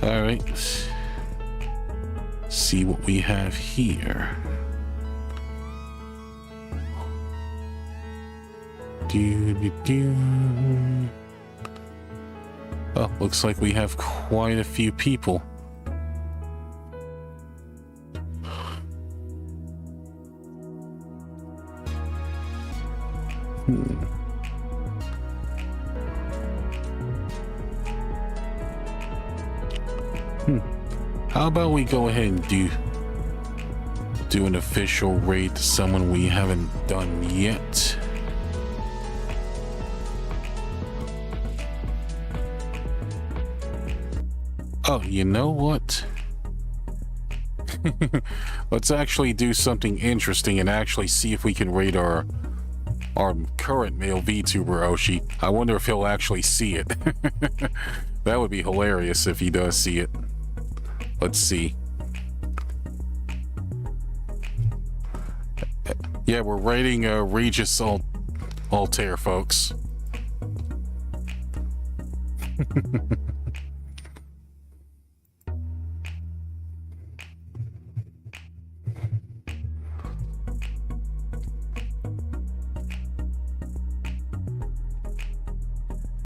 All right. See what we have here. Oh, looks like we have quite a few people. How about we go ahead and do an official raid to someone we haven't done yet? Oh, you know what? Let's actually do something interesting and actually see if we can raid our current male VTuber Oshi. I wonder if he'll actually see it. That would be hilarious if he does see it. Let's see. Yeah, we're raiding Regis Altair, folks.